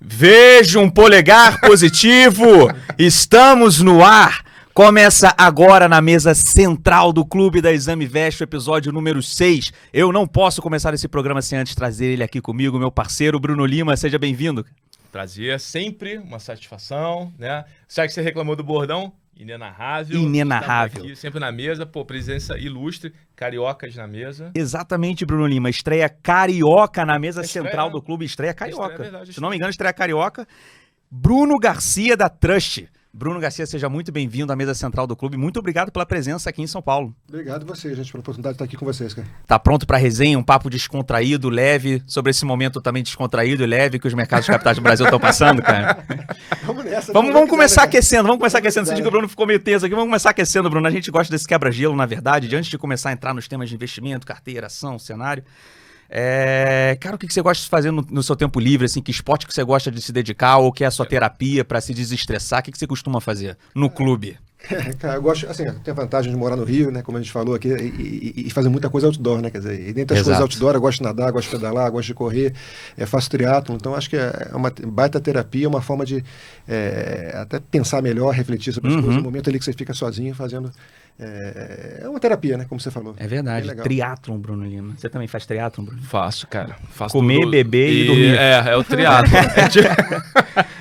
Veja um polegar positivo, estamos no ar. Começa agora na mesa central do Clube da Exame Veste, o episódio número 6. Eu não posso começar esse programa sem antes trazer ele aqui comigo, meu parceiro Bruno Lima. Seja bem-vindo. Prazer, sempre uma satisfação, né? Já que você reclamou do bordão, inenarrável. Inenarrável. Aqui, sempre na mesa, presença ilustre, cariocas na mesa. Exatamente, Bruno Lima. Estreia carioca na mesa central do clube. Estreia carioca. Estreia, verdade, Se não me engano, estreia carioca. Bruno Garcia da Trust. Bruno Garcia, seja muito bem-vindo à mesa central do clube. Muito obrigado pela presença aqui em São Paulo. Obrigado a vocês, gente, pela oportunidade de estar aqui com vocês, cara. Tá pronto para resenha, um papo descontraído, leve, sobre esse momento também descontraído e leve que os mercados de capitais do Brasil estão passando, cara? Vamos nessa. Vamos começar aquecendo, Você diz que o Bruno ficou meio tenso aqui, vamos começar aquecendo, Bruno. A gente gosta desse quebra-gelo, na verdade, de antes de começar a entrar nos temas de investimento, carteira, ação, cenário. Cara, o que você gosta de fazer no seu tempo livre, assim, que esporte que você gosta de se dedicar ou que é a sua terapia para se desestressar? O que você costuma fazer no clube? Cara, eu gosto, assim, tem a vantagem de morar no Rio, né, como a gente falou aqui, e fazer muita coisa outdoor, né, quer dizer, e dentre as coisas outdoor, eu gosto de nadar, gosto de pedalar, gosto de correr, faço triatlon, então acho que é uma baita terapia, uma forma de até pensar melhor, refletir sobre as coisas, no momento ali que você fica sozinho fazendo. É uma terapia, né? Como você falou. É verdade. Triatlon, Bruno Lima. Você também faz triatlon, Bruno? Faço, cara. Faço comer, tudo. beber e dormir. É o triatlon.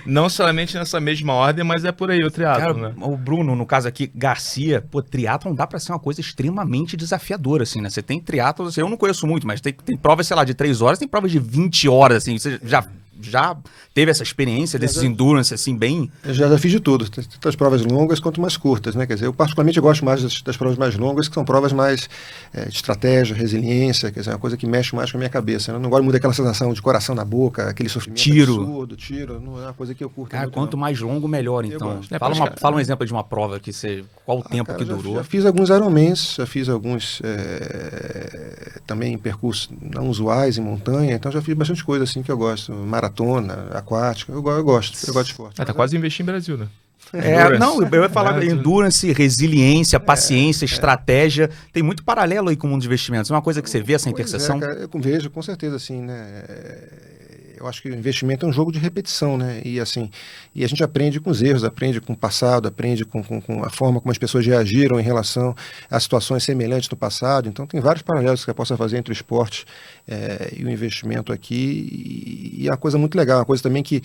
Não somente nessa mesma ordem, mas é por aí o triatlon, cara, né? O Bruno, no caso aqui, Garcia, triatlon dá pra ser uma coisa extremamente desafiadora, assim, né? Você tem triatlon, assim, eu não conheço muito, mas tem provas, sei lá, de 3 horas, tem provas de 20 horas, assim, você já teve essa experiência desses endurance, assim, bem... Eu já fiz de tudo, tanto as provas longas quanto mais curtas, né? Quer dizer, eu particularmente gosto mais das provas mais longas, que são provas mais de estratégia, resiliência, quer dizer, uma coisa que mexe mais com a minha cabeça. Eu não gosto muito daquela sensação de coração na boca, aquele sofrimento absurdo, tiro, não é uma coisa que eu curto. Cara, muito, quanto não. mais longo, melhor, então. Fala um exemplo de uma prova que você... Qual o tempo que durou? Já fiz alguns Ironmans, já fiz alguns também percursos não usuais em montanha, então já fiz bastante coisa assim que eu gosto, maratona, aquática, eu gosto de esporte. Tá quase investindo em Brasil, né? Não, eu ia falar endurance, resiliência, paciência, estratégia, tem muito paralelo aí com o mundo de investimentos, é uma coisa que você vê essa interseção? Cara, eu vejo, com certeza, assim, né, eu acho que o investimento é um jogo de repetição, né, e assim, e a gente aprende com os erros, aprende com o passado, aprende com a forma como as pessoas reagiram em relação a situações semelhantes no passado, então tem vários paralelos que você possa fazer entre o esporte e o investimento aqui, e é uma coisa muito legal, uma coisa também que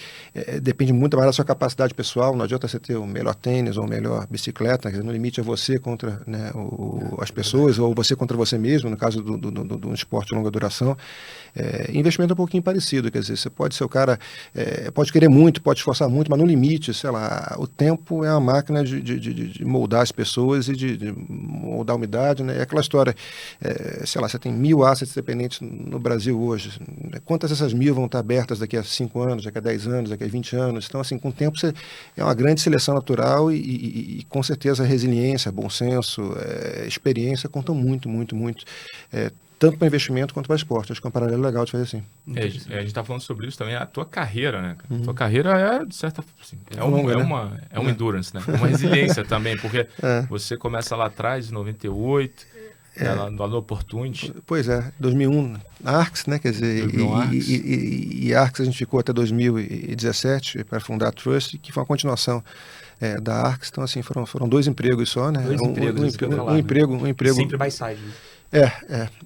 depende muito mais da sua capacidade pessoal, não adianta você ter o melhor tênis ou a melhor bicicleta, no limite é você contra, né, as pessoas, ou você contra você mesmo, no caso do esporte de longa duração. Investimento é um pouquinho parecido, quer dizer, você pode ser o cara, pode querer muito, pode esforçar muito, mas no limite, sei lá, o tempo é uma máquina de moldar as pessoas e de moldar a umidade, né? É aquela história, sei lá, você tem 1000 assets dependentes no Brasil hoje, quantas dessas 1000 vão estar abertas daqui a 5 anos, daqui a 10 anos, daqui a 20 anos, então assim, com o tempo é uma grande seleção natural e com certeza resiliência, bom senso, experiência contam muito, muito, muito, tanto para investimento quanto para esporte. Acho que é um paralelo legal de fazer assim. A gente está falando sobre isso também, a tua carreira, né? Tua carreira é, de certa forma, é uma endurance, né? É uma resiliência também, porque você começa lá atrás, em 98, no Opportunity. Pois é, 2001, Arx, né? Quer dizer, e Arx a gente ficou até 2017 para fundar a Trust, que foi uma continuação da Arx. Então, assim, foram 2 empregos só, né? Um emprego. Sempre by side, né?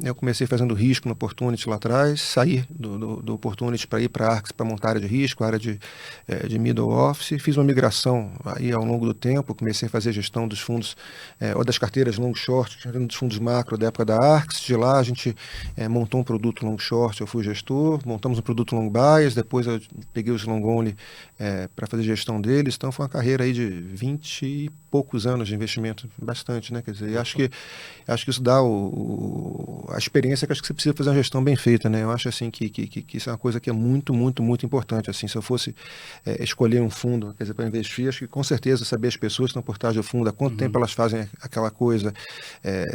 Eu comecei fazendo risco no Opportunity lá atrás, saí do Opportunity para ir para a Arx para montar área de risco, área de middle office, fiz uma migração aí ao longo do tempo, comecei a fazer gestão dos fundos, ou das carteiras long short, dos fundos macro da época da Arx, de lá a gente montou um produto long short, eu fui gestor, montamos um produto long bias, depois eu peguei os long only para fazer gestão deles, então foi uma carreira aí de 20 e poucos anos de investimento, bastante, né, quer dizer, acho que isso dá a experiência que acho que você precisa fazer uma gestão bem feita, né? Eu acho assim que isso é uma coisa que é muito, muito, muito importante. Assim, se eu fosse escolher um fundo, quer dizer, para investir, acho que com certeza saber as pessoas que estão por trás do fundo, há quanto tempo elas fazem aquela coisa,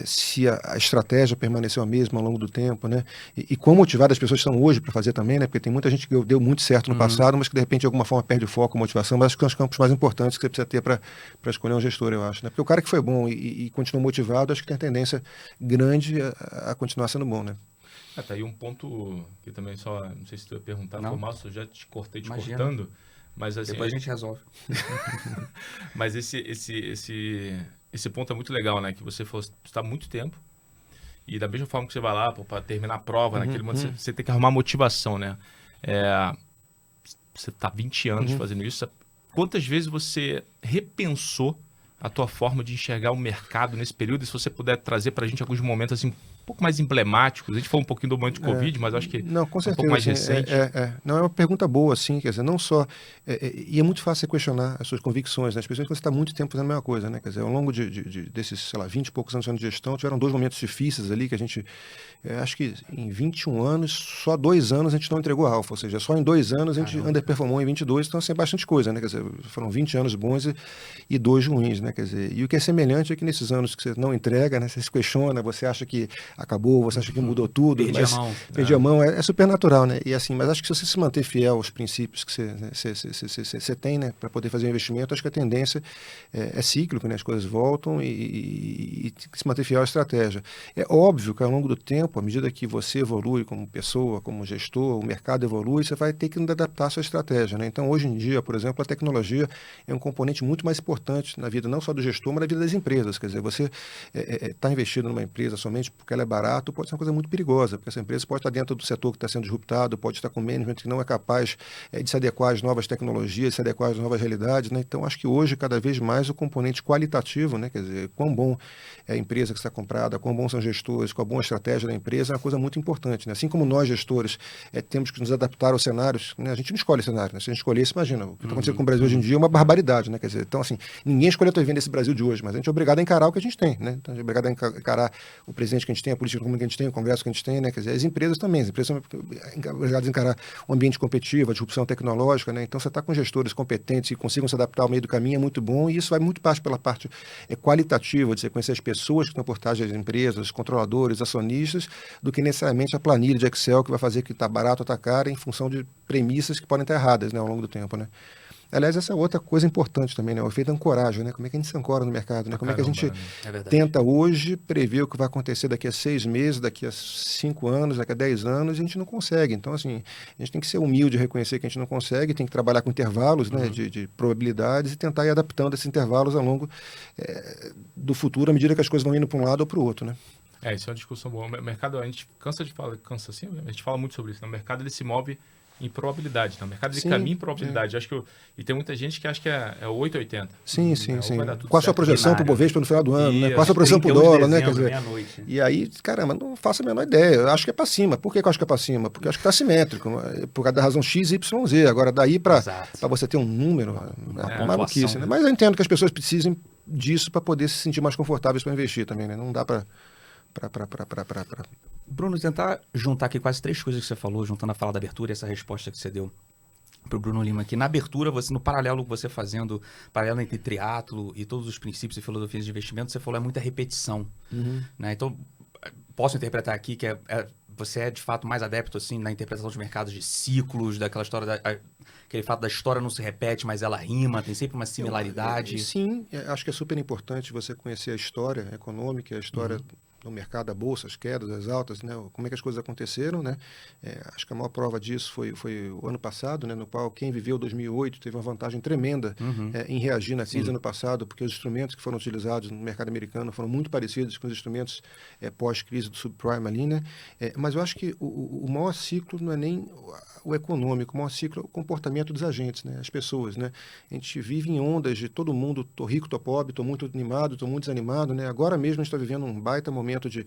se a estratégia permaneceu a mesma ao longo do tempo, né? E quão motivadas as pessoas estão hoje para fazer também, né? Porque tem muita gente que deu muito certo no passado, mas que de repente de alguma forma perde o foco, motivação, mas acho que são os campos mais importantes que você precisa ter para escolher um gestor, eu acho, né? Porque o cara que foi bom e continuou motivado, acho que tem a tendência grande a continuar sendo bom, né? Tá aí um ponto que também só, não sei se tu ia perguntar, Não. foi mal, se eu já te cortei Imagina. cortando, mas assim... Depois a gente resolve. Mas esse ponto é muito legal, né? Que você está há muito tempo e da mesma forma que você vai lá para terminar a prova, naquele momento você tem que arrumar motivação, né? Você está 20 anos fazendo isso. Quantas vezes você repensou a tua forma de enxergar o mercado nesse período? E se você puder trazer para a gente alguns momentos assim, um pouco mais emblemáticos. A gente falou um pouquinho do momento de Covid, mas acho que não, com certeza, um pouco mais assim, recente. Não, é uma pergunta boa, assim, quer dizer, não só... e é muito fácil você questionar as suas convicções, né? Especialmente quando você está muito tempo fazendo a mesma coisa, né? Quer dizer, ao longo desses, sei lá, 20 e poucos anos de gestão, tiveram 2 momentos difíceis ali que a gente... acho que em 21 anos, só 2 anos a gente não entregou alfa, ou seja, só em 2 anos a gente underperformou em 22, então assim, é bastante coisa, né? Quer dizer, foram 20 anos bons e 2 ruins, né? Quer dizer, e o que é semelhante é que nesses anos que você não entrega, né? Você se questiona, você acha que acabou, você acha que mudou tudo. Perdi a mão. Perdi a mão, é super natural, né? E assim, mas acho que se você se manter fiel aos princípios que você tem, né? Para poder fazer um investimento, acho que a tendência é cíclico, né? As coisas voltam e se manter fiel à estratégia. É óbvio que ao longo do tempo, à medida que você evolui como pessoa, como gestor, o mercado evolui, você vai ter que adaptar a sua estratégia, né? Então, hoje em dia, por exemplo, a tecnologia é um componente muito mais importante na vida, não só do gestor, mas na vida das empresas. Quer dizer, você está investido numa empresa somente porque ela é barato, pode ser uma coisa muito perigosa, porque essa empresa pode estar dentro do setor que está sendo disruptado, pode estar com management que não é capaz de se adequar às novas tecnologias, de se adequar às novas realidades, né? Então, acho que hoje, cada vez mais, o componente qualitativo, né? Quer dizer, quão bom é a empresa que está comprada, quão bons são os gestores, qual a boa estratégia da empresa, é uma coisa muito importante, né? Assim como nós, gestores, temos que nos adaptar aos cenários, né? A gente não escolhe cenário, né? Se a gente escolhesse, imagina, o que está acontecendo com o Brasil hoje em dia é uma barbaridade, né? Quer dizer, então, assim, ninguém escolheu a TV nesse Brasil de hoje, mas a gente é obrigado a encarar o que a gente tem, né? Então, a gente é obrigado a encarar o presidente que a gente tem, a política pública que a gente tem, o Congresso que a gente tem, né? Quer dizer, as empresas também, as empresas são obrigadas a encarar o ambiente competitivo, a disrupção tecnológica, né? Então, você está com gestores competentes que consigam se adaptar ao meio do caminho é muito bom, e isso vai muito mais pela parte qualitativa, de você conhecer as pessoas que estão por trás das empresas, os controladores, acionistas, do que necessariamente a planilha de Excel que vai fazer que está barato ou está caro em função de premissas que podem estar erradas, né, ao longo do tempo, né? Aliás, essa é outra coisa importante também, né? O efeito ancoragem, né? Como é que a gente se ancora no mercado, né? Como é que a gente tenta hoje prever o que vai acontecer daqui a 6 meses, daqui a 5 anos, daqui a 10 anos, e a gente não consegue. Então, assim, a gente tem que ser humilde e reconhecer que a gente não consegue, tem que trabalhar com intervalos, né? De probabilidades e tentar ir adaptando esses intervalos ao longo do futuro, à medida que as coisas vão indo para um lado ou para o outro, né? Isso é uma discussão boa. O mercado, a gente cansa assim, a gente fala muito sobre isso, né? O mercado, ele se move em probabilidade, né? O mercado ele caminha em probabilidade. Acho que e tem muita gente que acha que é 8,80. Sim. Qual a sua projeção para o Bovespa no final do ano, né? Qual a sua projeção para o dólar, né? Quer dizer, e aí, caramba, não faço a menor ideia. Eu acho que é para cima. Por que eu acho que é para cima? Porque eu acho que está simétrico, por causa da razão X, Y, Z. Agora, daí para você ter um número, é maluquice, né? Mas eu entendo que as pessoas precisem disso para poder se sentir mais confortáveis para investir também, né? Não dá para... Bruno, tentar juntar aqui quase 3 coisas que você falou, juntando a fala da abertura e essa resposta que você deu para o Bruno Lima aqui. Na abertura, você, no paralelo que você fazendo, paralelo entre triatlo e todos os princípios e filosofias de investimento, você falou muita repetição. Né? Então, posso interpretar aqui que você é de fato mais adepto assim, na interpretação de mercados de ciclos, daquela história, aquele fato da história não se repete, mas ela rima, tem sempre uma similaridade. Sim, acho que é super importante você conhecer a história econômica, a história no mercado, a bolsa, as quedas, as altas, né? Como é que as coisas aconteceram, né? Acho que a maior prova disso foi o ano passado, né? No qual quem viveu 2008 teve uma vantagem tremenda em reagir na crise ano passado, porque os instrumentos que foram utilizados no mercado americano foram muito parecidos com os instrumentos pós-crise do subprime ali, né? Mas eu acho que o maior ciclo não é nem o econômico, o maior ciclo é o comportamento dos agentes, né? As pessoas, né? A gente vive em ondas de todo mundo, tô rico, tô pobre, tô muito animado, tô muito desanimado, né? Agora mesmo a gente está vivendo um baita momento de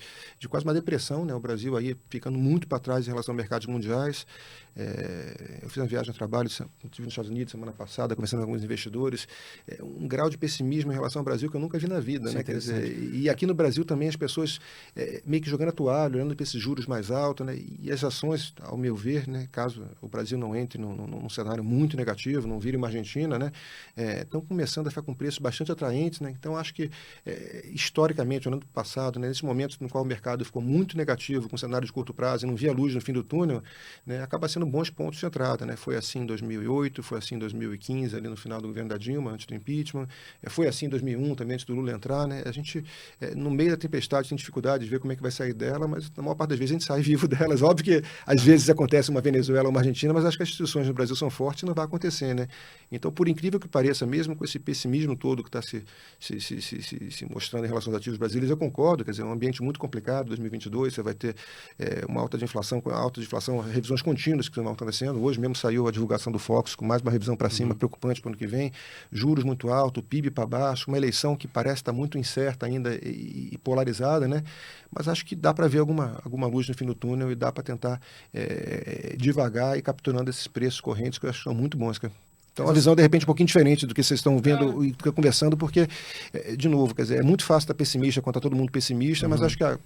quase uma depressão, né? O Brasil aí ficando muito para trás em relação a mercados mundiais. Eu fiz uma viagem a trabalho, estive nos Estados Unidos semana passada, conversando com alguns investidores, um grau de pessimismo em relação ao Brasil que eu nunca vi na vida, né? Quer dizer, e aqui no Brasil também as pessoas meio que jogando a toalha, olhando para esses juros mais altos, né? E as ações, ao meu ver, né? Caso o Brasil não entre num cenário muito negativo, não vire uma Argentina, né? Estão começando a ficar com preços bastante atraentes, né? Então, acho que, historicamente, olhando para o passado, né, nesses momentos no qual o mercado ficou muito negativo, com cenário de curto prazo e não via luz no fim do túnel, né, acaba sendo bons pontos de entrada, né? Foi assim em 2008, foi assim em 2015, ali no final do governo da Dilma, antes do impeachment, foi assim em 2001 também, antes do Lula entrar, né? A gente, no meio da tempestade, tem dificuldade de ver como é que vai sair dela, mas na maior parte das vezes a gente sai vivo delas. Óbvio que às vezes acontece uma Venezuela ou uma Argentina, mas acho que as instituições no Brasil são fortes e não vai acontecer, né? Então, por incrível que pareça, mesmo com esse pessimismo todo que está se mostrando em relação aos ativos brasileiros, eu concordo, quer dizer, é um ambiente muito complicado, 2022, você vai ter uma alta de inflação, revisões contínuas que estão acontecendo. Hoje mesmo saiu a divulgação do Focus com mais uma revisão para cima, preocupante para o ano que vem, juros muito altos, PIB para baixo, uma eleição que parece estar muito incerta ainda e polarizada, né? Mas acho que dá para ver alguma luz no fim do túnel e dá para tentar devagar e capturando esses preços correntes que eu acho que são muito bons, cara. Então, a visão, de repente, um pouquinho diferente do que vocês estão vendo e conversando, porque, de novo, quer dizer, é muito fácil estar pessimista quando está todo mundo pessimista, mas acho que a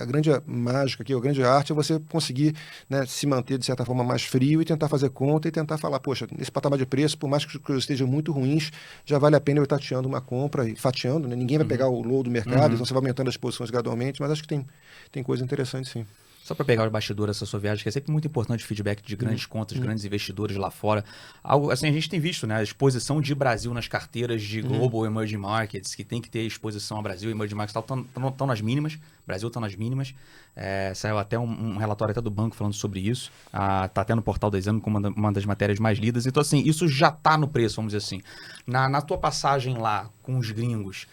grande mágica aqui, a grande arte é você conseguir, né, se manter, de certa forma, mais frio e tentar fazer conta e tentar falar, poxa, nesse patamar de preço, por mais que as coisas estejam muito ruins, já vale a pena eu tateando uma compra e fatiando, né? Ninguém vai pegar o low do mercado, então você vai aumentando as posições gradualmente, mas acho que tem coisa interessante, sim. Só para pegar o bastidor dessa sua viagem, que é sempre muito importante o feedback de grandes contas, grandes investidores lá fora. Algo assim, a gente tem visto, né? A exposição de Brasil nas carteiras de Global Emerging Markets, que tem que ter exposição a Brasil, Emerging Markets, estão nas mínimas. O Brasil está nas mínimas. Saiu até um relatório até do banco falando sobre isso. Está até no portal do Exame como uma das matérias mais lidas. Então, assim, isso já está no preço, vamos dizer assim. Na tua passagem lá com os gringos,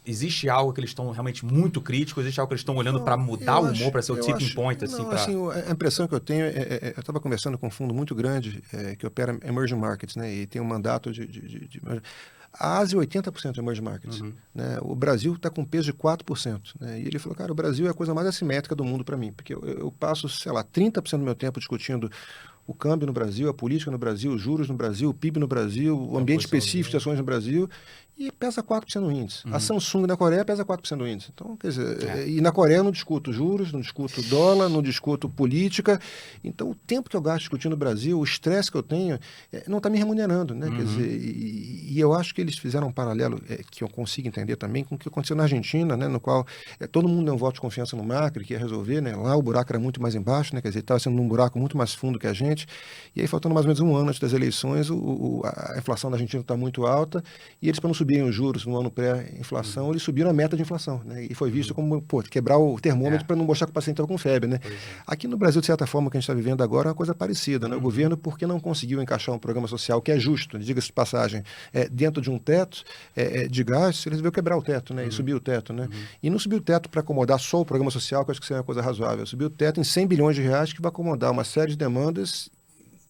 existe algo que eles estão realmente muito críticos? Existe algo que eles estão olhando para mudar o humor, para ser o tipping point? Assim, a impressão que eu tenho eu estava conversando com um fundo muito grande que opera Emerging Markets, né, e tem um mandato de a Ásia, 80% de Emerging Markets. Né? O Brasil está com peso de 4%. Né? E ele falou, cara, o Brasil é a coisa mais assimétrica do mundo para mim, porque eu passo, sei lá, 30% do meu tempo discutindo o câmbio no Brasil, a política no Brasil, os juros no Brasil, o PIB no Brasil, o ambiente específico de ações no Brasil, e pesa 4% no índice. A Samsung na Coreia pesa 4% no índice. Então, quer dizer, e na Coreia eu não discuto juros, não discuto dólar, não discuto política. Então, o tempo que eu gasto discutindo o Brasil, o estresse que eu tenho, não está me remunerando, né? Quer dizer, e eu acho que eles fizeram um paralelo que eu consigo entender também com o que aconteceu na Argentina, né? No qual todo mundo deu um voto de confiança no Macri, que ia resolver, né? Lá o buraco era muito mais embaixo, né? Quer dizer, estava sendo um buraco muito mais fundo que a gente. E aí, faltando mais ou menos um ano antes das eleições, a inflação da Argentina está muito alta e eles, para não subirem os juros no ano pré-inflação, eles subiram a meta de inflação, né? E foi visto como, quebrar o termômetro para não mostrar que o paciente estava com febre, né? Aqui no Brasil, de certa forma, o que a gente está vivendo agora é uma coisa parecida, né? O governo, porque não conseguiu encaixar um programa social que é justo, diga-se de passagem, dentro de um teto de gastos, ele resolveu quebrar o teto, né? E subir o teto, né? E não subiu o teto para acomodar só o programa social, que eu acho que seria uma coisa razoável. Subiu o teto em 100 bilhões de reais, que vai acomodar uma série de demandas,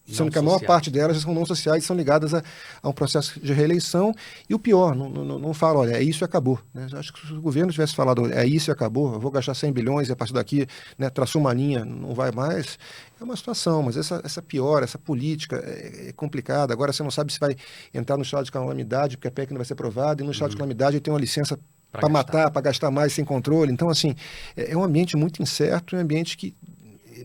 sendo que a maior parte delas são não sociais, são ligadas a um processo de reeleição. E o pior, não fala, olha, é isso e acabou. Né? Acho que se o governo tivesse falado, é isso e acabou, eu vou gastar 100 bilhões e a partir daqui, né, traçou uma linha, não vai mais, é uma situação. Mas essa piora, essa política é complicada. Agora você não sabe se vai entrar no estado de calamidade, porque a PEC não vai ser aprovada, e no estado de calamidade ele tem uma licença para matar, para gastar mais sem controle. Então, assim, é um ambiente muito incerto, é um ambiente que,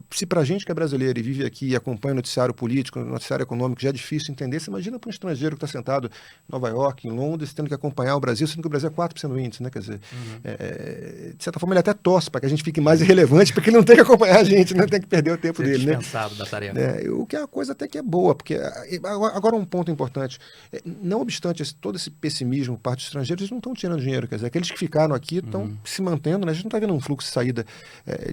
se para a gente que é brasileiro e vive aqui e acompanha o noticiário político, o noticiário econômico, já é difícil entender, você imagina para um estrangeiro que está sentado em Nova York, em Londres, tendo que acompanhar o Brasil, sendo que o Brasil é 4% do índice, né? Quer dizer, de certa forma ele até torce para que a gente fique mais irrelevante, porque ele não tem que acompanhar a gente, não tem que perder o tempo dele, né? Dispensado da tarefa. O que é uma coisa até que é boa, porque agora um ponto importante, não obstante todo esse pessimismo por parte dos estrangeiros, eles não estão tirando dinheiro, quer dizer, aqueles que ficaram aqui estão se mantendo, né? A gente não está vendo um fluxo de saída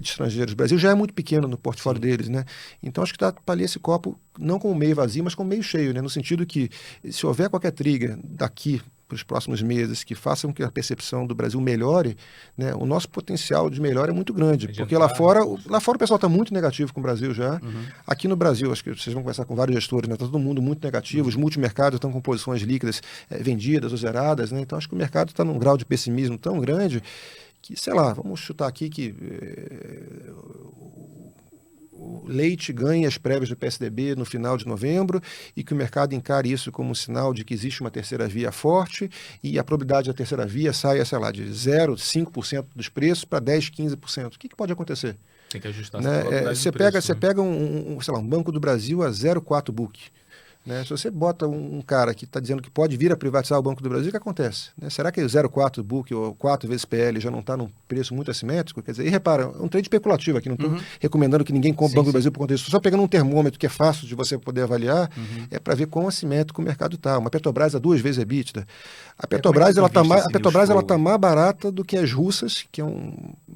de estrangeiros. O Brasil já é muito pequeno no portfólio deles, né? Então acho que dá para ler esse copo não como meio vazio, mas como meio cheio, né? No sentido que, se houver qualquer trigger daqui para os próximos meses que façam que a percepção do Brasil melhore, né, o nosso potencial de melhora é muito grande, porque lá fora o pessoal está muito negativo com o Brasil já. Aqui no Brasil, acho que vocês vão conversar com vários gestores, né, está todo mundo muito negativo, os multimercados estão com posições líquidas vendidas ou zeradas, né, então acho que o mercado está num grau de pessimismo tão grande que, sei lá, vamos chutar aqui que o Leite ganha as prévias do PSDB no final de novembro e que o mercado encare isso como um sinal de que existe uma terceira via forte e a probabilidade da terceira via saia, sei lá, de 0,5% dos preços para 10%, 15%. O que pode acontecer? Tem que ajustar né? Você pega sei lá, um Banco do Brasil a 0,4 book. Né? Se você bota um cara que está dizendo que pode vir a privatizar o Banco do Brasil, o que acontece? Né? Será que o 0,4 book ou 4 vezes PL já não está num preço muito assimétrico? Quer dizer, e repara, é um trade especulativo aqui, não estou recomendando que ninguém compre o Banco do Brasil por conta disso. Só pegando um termômetro que é fácil de você poder avaliar, é para ver quão assimétrico o mercado está. Uma Petrobras a 2 vezes EBITDA. A Petrobras ela está mais barata do que as russas, que é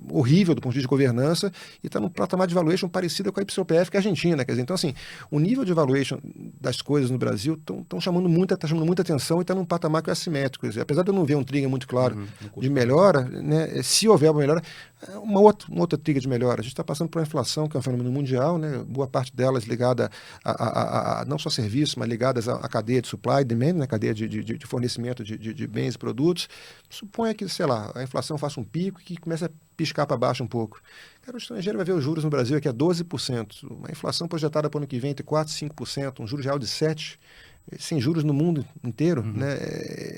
horrível do ponto de vista de governança, e está num patamar de valuation parecido com a YPF, que é a Argentina. Quer dizer, então, assim, o nível de valuation das coisas no Brasil estão chamando muita atenção e está num patamar que é assimétrico. Quer dizer, apesar de eu não ver um trigger muito claro de melhora, né, se houver uma melhora, uma outra trigger de melhora. A gente está passando por uma inflação, que é um fenômeno mundial, né, boa parte delas ligada a não só serviços, mas ligadas à cadeia de supply e demand, né, cadeia de fornecimento de bens e produtos. Suponha que, sei lá, a inflação faça um pico e que comece a piscar para baixo um pouco. Cara, o estrangeiro vai ver os juros no Brasil aqui a 12%, uma inflação projetada para o ano que vem entre 4% e 5%, um juro real de 7%, sem juros no mundo inteiro, né?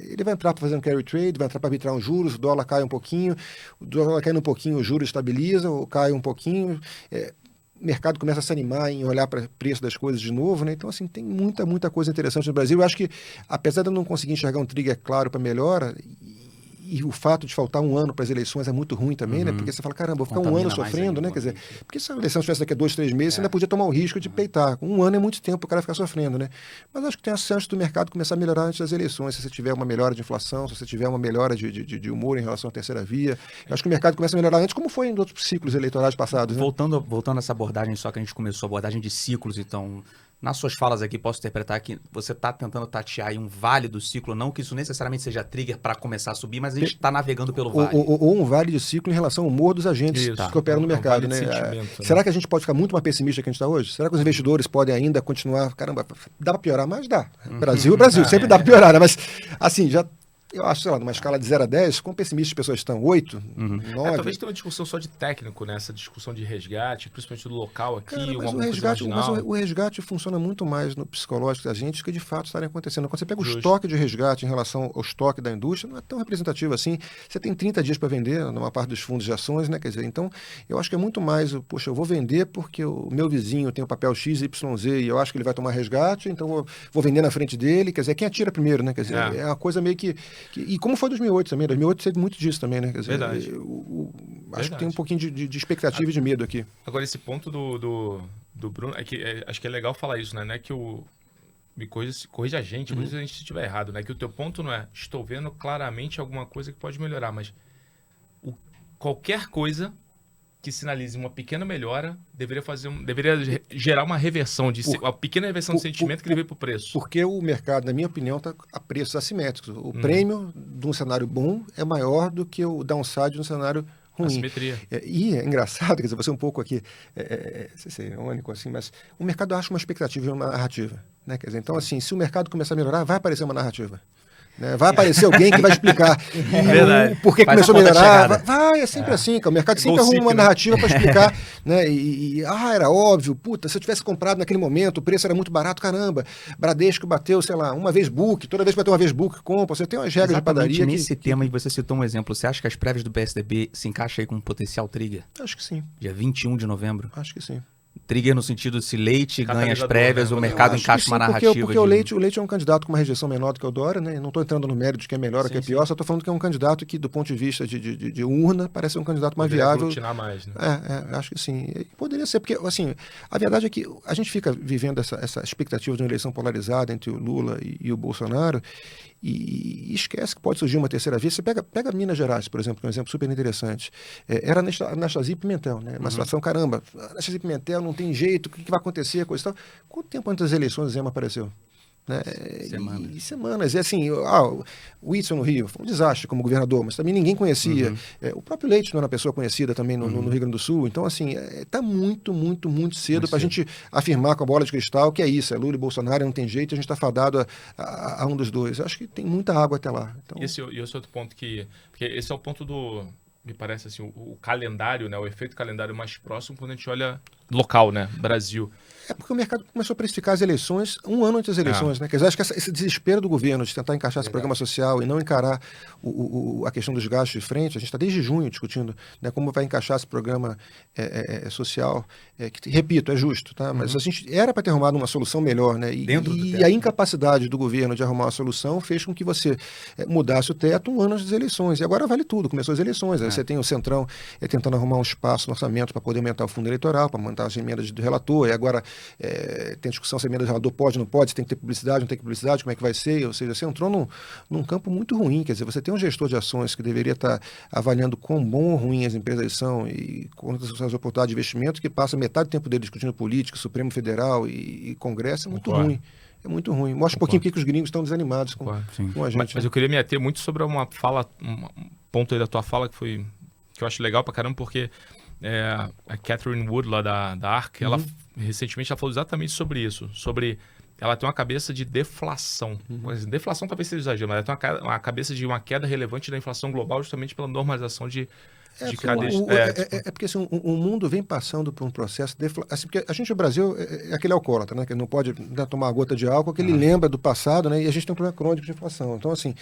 Ele vai entrar para fazer um carry trade, vai entrar para arbitrar uns juros, o dólar cai um pouquinho, o dólar cai um pouquinho, o juro estabiliza, ou cai um pouquinho, o mercado começa a se animar em olhar para o preço das coisas de novo, né? Então, assim, tem muita coisa interessante no Brasil. Eu acho que, apesar de eu não conseguir enxergar um trigger claro para melhora, e o fato de faltar um ano para as eleições é muito ruim também, né? Porque você fala, caramba, vou ficar um ano sofrendo, né? Quer dizer, porque se a eleição estivesse daqui a 2, 3 meses, você ainda podia tomar o risco de peitar. Um ano é muito tempo para o cara ficar sofrendo, né? Mas acho que tem a chance do mercado começar a melhorar antes das eleições. Se você tiver uma melhora de inflação, se você tiver uma melhora de humor em relação à terceira via, eu acho que o mercado começa a melhorar antes, como foi em outros ciclos eleitorais passados, né? Voltando a essa abordagem só que a gente começou, a abordagem de ciclos, então... Nas suas falas aqui, posso interpretar que você está tentando tatear aí um vale do ciclo, não que isso necessariamente seja trigger para começar a subir, mas a gente está navegando pelo vale. Ou um vale de ciclo em relação ao humor dos agentes que operam no mercado. Vale né? Será que a gente pode ficar muito mais pessimista que a gente está hoje? Será que os investidores podem ainda continuar... Caramba, dá para piorar, mas dá. Brasil, sempre dá para piorar, né? Mas assim, já... Eu acho, sei lá, numa escala de 0 a 10, quão pessimistas as pessoas estão? 8? 9? Talvez tenha uma discussão só de técnico, né? Essa discussão de resgate, principalmente do local aqui. Cara, mas o resgate funciona muito mais no psicológico da gente que de fato estarem acontecendo. Quando você pega o estoque de resgate em relação ao estoque da indústria, não é tão representativo assim. Você tem 30 dias para vender numa parte dos fundos de ações, né? Quer dizer, então, eu acho que é muito mais, poxa, eu vou vender porque o meu vizinho tem o papel XYZ e eu acho que ele vai tomar resgate, então vou vender na frente dele. Quer dizer, quem atira primeiro, né? Quer dizer, é uma coisa meio que... E como foi 2008 também, 2008 teve muito disso também, né? Quer dizer, Verdade. Acho que tem um pouquinho de expectativa e de medo aqui. Agora, esse ponto do Bruno, acho que é legal falar isso, né? Não é que me corrija a gente, corrija a gente se estiver errado, né? Que o teu ponto não é, estou vendo claramente alguma coisa que pode melhorar, mas qualquer coisa que sinalize uma pequena melhora deveria gerar uma reversão, uma pequena reversão de sentimento que ele veio para o preço. Porque o mercado, na minha opinião, está a preços assimétricos. O prêmio de um cenário bom é maior do que o downside de um cenário ruim. Assimetria. E é engraçado, quer dizer, você um pouco aqui, não sei se é irônico assim, mas o mercado acha uma expectativa e uma narrativa. Né? Quer dizer, então, assim, se o mercado começar a melhorar, vai aparecer uma narrativa. Né? Vai aparecer alguém que vai explicar por que começou a melhorar. É sempre assim, cara. O mercado sempre arruma uma narrativa para explicar. Né? Era óbvio, puta, se eu tivesse comprado naquele momento, o preço era muito barato, caramba. Bradesco bateu, sei lá, uma vez book, toda vez que bateu uma vez book, compra. Você tem umas regras de padaria. Nesse tema, e você citou um exemplo, você acha que as prévias do PSDB se encaixam aí com um potencial trigger? Acho que sim. Dia 21 de novembro? Acho que sim. Trigger no sentido se Leite ganha as prévias, né? O mercado encaixa uma narrativa. Porque o Leite é um candidato com uma rejeição menor do que o Dória, né? Não estou entrando no mérito de que é melhor ou que é pior, só estou falando que é um candidato que, do ponto de vista de urna, parece ser um candidato mais viável. Mais, né? Acho que sim. E poderia ser, porque assim, a verdade é que a gente fica vivendo essa expectativa de uma eleição polarizada entre o Lula e o Bolsonaro e esquece que pode surgir uma terceira via. Você pega Minas Gerais, por exemplo, que é um exemplo super interessante. Era Anastasia Pimentel, né? Uma situação, caramba, Anastasia Pimentel não tem jeito, o que vai acontecer, coisa e tal. Quanto tempo antes das eleições o Zema apareceu? Né? Semanas. E assim, o Whitson no Rio foi um desastre como governador, mas também ninguém conhecia. O próprio Leite não era uma pessoa conhecida também no Rio Grande do Sul. Então, assim, está muito cedo para a gente afirmar com a bola de cristal que é isso, é Lula e Bolsonaro, não tem jeito, a gente está fadado a um dos dois. Eu acho que tem muita água até lá. Então... Esse é outro ponto porque esse é o ponto me parece assim, o calendário, né, o efeito calendário mais próximo quando a gente olha local, né? Brasil. É porque o mercado começou a precificar as eleições um ano antes das eleições, né? Quer dizer, acho que esse desespero do governo de tentar encaixar esse programa social e não encarar a questão dos gastos de frente, a gente está desde junho discutindo, né, como vai encaixar esse programa social, que, repito, é justo, tá? Mas a gente era para ter arrumado uma solução melhor, né? E a incapacidade do governo de arrumar uma solução fez com que você mudasse o teto um ano antes das eleições. E agora vale tudo, começou as eleições. Aí você tem o Centrão tentando arrumar um espaço no orçamento para poder aumentar o fundo eleitoral, para montar as emendas do relator, e agora tem discussão se a emenda do relator pode, não pode, se tem que ter publicidade, não tem que ter publicidade, como é que vai ser, ou seja, você entrou num campo muito ruim, quer dizer, você tem um gestor de ações que deveria estar avaliando quão bom ou ruim as empresas são e quantas são as oportunidades de investimento, que passa metade do tempo dele discutindo política, Supremo Federal e Congresso, é muito ruim. É muito ruim. Mostra um pouquinho porque os gringos estão desanimados com a gente. Mas eu queria me ater muito sobre uma fala, um ponto aí da tua fala que eu acho legal pra caramba, porque a Catherine Wood, lá da ARC, ela recentemente falou exatamente sobre isso, sobre ela tem uma cabeça de deflação. Deflação talvez seja exagero, mas ela tem uma cabeça de uma queda relevante da inflação global justamente pela normalização de cadeia. Porque assim, o mundo vem passando por um processo assim, porque a gente no Brasil é aquele alcoólatra, né, que não pode tomar uma gota de álcool, que ele lembra do passado, né, e a gente tem um problema crônico de inflação. Então, assim,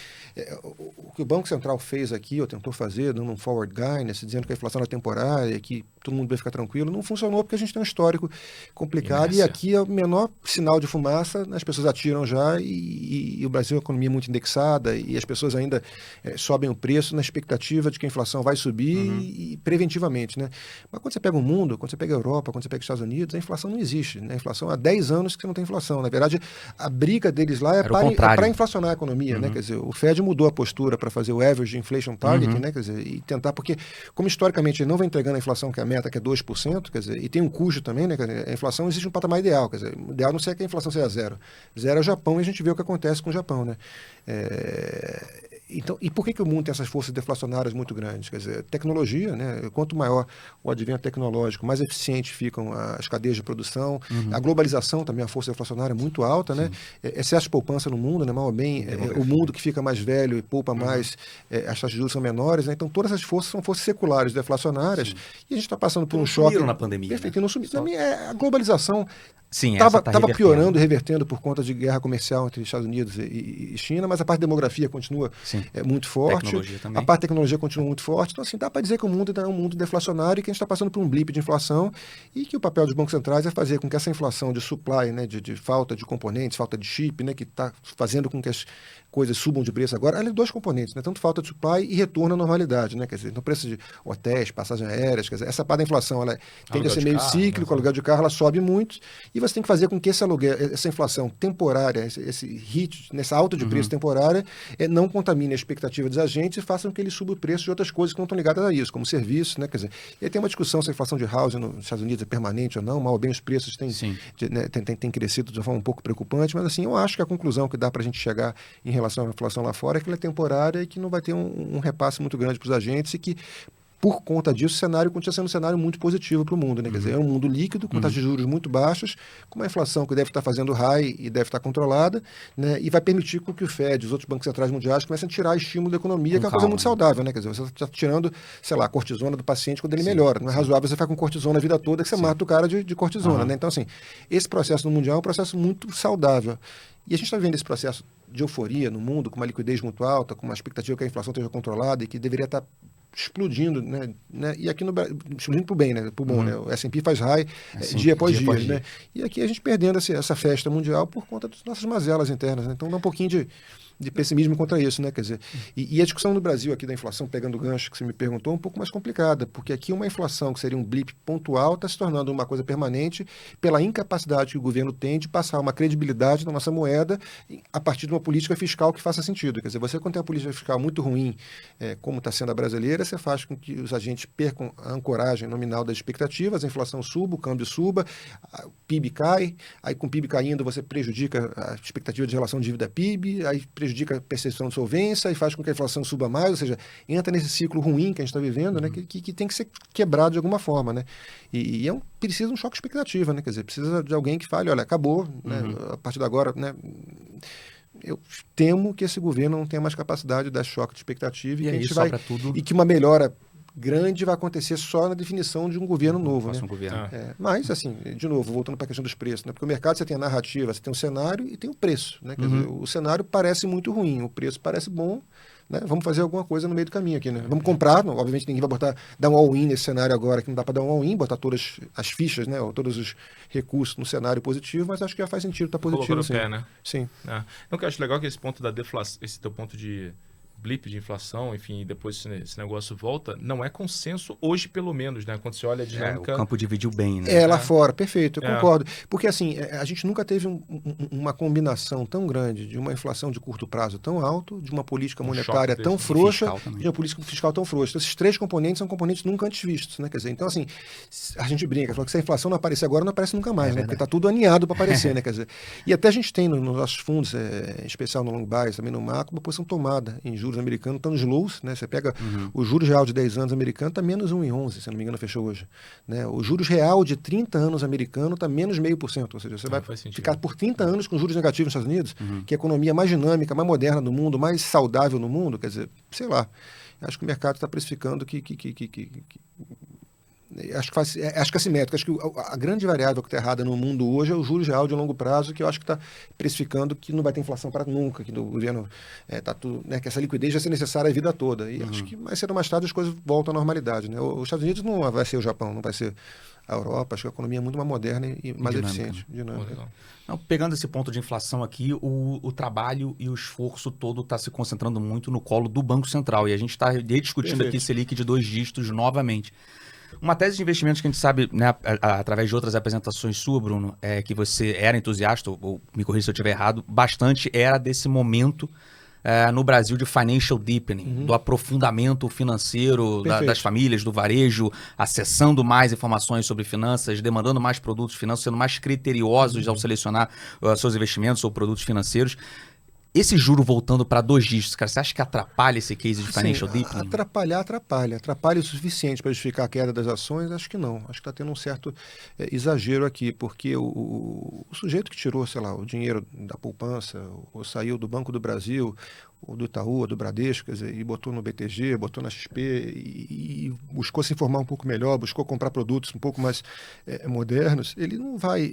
o que o Banco Central fez aqui, ou tentou fazer, dando um forward guidance, dizendo que a inflação é temporária, que todo mundo vai ficar tranquilo, não funcionou porque a gente tem um histórico complicado. E aqui é o menor sinal de fumaça, as pessoas atiram já e o Brasil é uma economia muito indexada e as pessoas ainda sobem o preço na expectativa de que a inflação vai subir e preventivamente, né? Mas quando você pega o mundo, quando você pega a Europa, quando você pega os Estados Unidos, a inflação não existe, né? A inflação há 10 anos que você não tem inflação. Na verdade, a briga deles lá é para inflacionar a economia, né? Quer dizer, o Fed mudou a postura para fazer o average inflation target, né? Quer dizer, e tentar, porque como historicamente ele não vem entregando a inflação que é a meta, que é 2%, quer dizer, e tem um custo também, né? Quer dizer, a inflação existe um patamar ideal, quer dizer, o ideal não é que a inflação seja zero. Zero é o Japão e a gente vê o que acontece com o Japão, né? Então, e por que o mundo tem essas forças deflacionárias muito grandes? Quer dizer, tecnologia, né? Quanto maior o advento tecnológico, mais eficientes ficam as cadeias de produção. A globalização também é uma força deflacionária muito alta, né? Excesso de poupança no mundo, né? Mal ou bem, o mundo que fica mais velho e poupa mais, as taxas de juros são menores, né? Então, todas essas forças são forças seculares deflacionárias. E a gente está passando por um choque. Na pandemia. Perfeito, não sumiram. Também a globalização estava piorando e revertendo por conta de guerra comercial entre Estados Unidos e China, mas a parte de demografia continua muito forte. A parte de tecnologia continua muito forte. Então, assim, dá para dizer que o mundo é um mundo deflacionário e que a gente está passando por um blip de inflação e que o papel dos bancos centrais é fazer com que essa inflação de supply, né, de falta de componentes, falta de chip, né, que está fazendo com que as coisas subam de preço agora, ela é dois componentes, né? Tanto falta de supply e retorno à normalidade, né? Quer dizer, então preço de hotéis, passagens aéreas, quer dizer, essa parte da inflação, ela tende a ser meio cíclico, o aluguel de carro, ela sobe muito, e você tem que fazer com que essa inflação temporária, esse hit, nessa alta de preço temporária, não contamine a expectativa dos agentes e faça com que ele suba o preço de outras coisas que não estão ligadas a isso, como serviços, né? Quer dizer, e aí tem uma discussão se a inflação de housing nos Estados Unidos é permanente ou não, mal ou bem os preços têm crescido de uma forma um pouco preocupante, mas assim, eu acho que a conclusão que dá para a gente chegar em relação à inflação lá fora é que ela é temporária e que não vai ter um repasse muito grande para os agentes e que, por conta disso, o cenário continua sendo um cenário muito positivo para o mundo, né? Quer dizer, é um mundo líquido, com taxas de juros muito baixas, com uma inflação que deve estar fazendo high e deve estar controlada, né? E vai permitir que o Fed e os outros bancos centrais mundiais comecem a tirar estímulo da economia, que é uma coisa muito saudável, né? Quer dizer, você está tirando, sei lá, a cortisona do paciente quando ele melhora. Não é razoável você ficar com cortisona a vida toda que você mata o cara de cortisona, né? Então, assim, esse processo no mundial é um processo muito saudável. E a gente está vivendo esse processo de euforia no mundo, com uma liquidez muito alta, com uma expectativa que a inflação esteja controlada e que deveria estar explodindo, né? E aqui no Brasil, explodindo para o bem, né? Para o bom, né? O S&P faz high dia após dia, né? E aqui a gente perdendo essa festa mundial por conta das nossas mazelas internas, né? Então dá um pouquinho de pessimismo contra isso, né? Quer dizer, e a discussão no Brasil aqui da inflação, pegando o gancho que você me perguntou, é um pouco mais complicada, porque aqui uma inflação que seria um blip pontual está se tornando uma coisa permanente pela incapacidade que o governo tem de passar uma credibilidade na nossa moeda a partir de uma política fiscal que faça sentido. Quer dizer, você quando tem uma política fiscal muito ruim, como está sendo a brasileira, você faz com que os agentes percam a ancoragem nominal das expectativas, a inflação suba, o câmbio suba, o PIB cai, aí com o PIB caindo você prejudica a expectativa de relação dívida-PIB, aí prejudica a percepção de solvência e faz com que a inflação suba mais, ou seja, entra nesse ciclo ruim que a gente está vivendo, né, que tem que ser quebrado de alguma forma, né? E precisa de um choque de expectativa, né? Quer dizer, precisa de alguém que fale, olha, acabou, né? A partir de agora, né? Eu temo que esse governo não tenha mais capacidade de dar choque de expectativa e que a gente vai, e que uma melhora grande vai acontecer só na definição de um governo novo, né? Governo. Mas, assim, de novo, voltando para a questão dos preços, né? Porque o mercado você tem a narrativa, você tem o cenário e tem o preço, né? Quer dizer, o cenário parece muito ruim, o preço parece bom, né? Vamos fazer alguma coisa no meio do caminho aqui, né? Vamos comprar, não, obviamente ninguém vai dar um all-in nesse cenário agora, que não dá para dar um all-in, botar todas as fichas, né? Ou todos os recursos no cenário positivo, mas acho que já faz sentido estar positivo. Colocou no sim. pé, né? Sim. Não, que eu acho legal que esse ponto da deflação, esse teu ponto de blip de inflação, enfim, e depois esse negócio volta, não é consenso hoje, pelo menos, né? Quando você olha a dinâmica... O campo dividiu bem, né? Lá fora, perfeito, eu concordo. Porque, assim, a gente nunca teve uma combinação tão grande de uma inflação de curto prazo tão alto, de uma política monetária tão frouxa, de uma política fiscal tão frouxa. Então, esses três componentes são componentes nunca antes vistos, né? Quer dizer, então, assim, a gente brinca, fala que se a inflação não aparecer agora, não aparece nunca mais, né? Porque está tudo aninhado para aparecer, né? Quer dizer, e até a gente tem nos nossos fundos, em especial no long bias, também no macro, uma posição tomada em juros americanos, estão nos lows, né? Você pega o juros real de 10 anos americano, está menos 1,11, se não me engano, fechou hoje. Né? O juros real de 30 anos americano está menos 0,5%. Ou seja, você vai ficar por 30 anos com juros negativos nos Estados Unidos, que é a economia mais dinâmica, mais moderna do mundo, mais saudável no mundo. Quer dizer, sei lá. Acho que o mercado está precificando acho que é assimétrico. Acho que a grande variável que está errada no mundo hoje é o juros real de longo prazo, que eu acho que está precificando que não vai ter inflação para nunca, que o governo tá tudo, né, que essa liquidez vai ser necessária a vida toda. E acho que mais cedo ou mais tarde as coisas voltam à normalidade. Né? Os Estados Unidos não vai ser o Japão, não vai ser a Europa. Acho que a economia é muito mais moderna e mais eficiente. Dinâmica. Não, pegando esse ponto de inflação aqui, o trabalho e o esforço todo está se concentrando muito no colo do Banco Central. E a gente está rediscutindo aqui Selic de 2 dígitos novamente. Uma tese de investimentos que a gente sabe, né, através de outras apresentações sua, Bruno, é que você era entusiasta, ou me corrija se eu estiver errado, bastante era desse momento no Brasil de financial deepening, do aprofundamento financeiro das famílias, do varejo, acessando mais informações sobre finanças, demandando mais produtos financeiros, sendo mais criteriosos ao selecionar seus investimentos ou produtos financeiros. Esse juro voltando para 2 dígitos, cara, você acha que atrapalha esse case de financial deepening? Atrapalha o suficiente para justificar a queda das ações? Acho que não. Acho que está tendo um certo exagero aqui, porque o sujeito que tirou, sei lá, o dinheiro da poupança, ou saiu do Banco do Brasil, ou do Itaú, ou do Bradesco, quer dizer, e botou no BTG, botou na XP, e buscou se informar um pouco melhor, buscou comprar produtos um pouco mais modernos, ele não vai...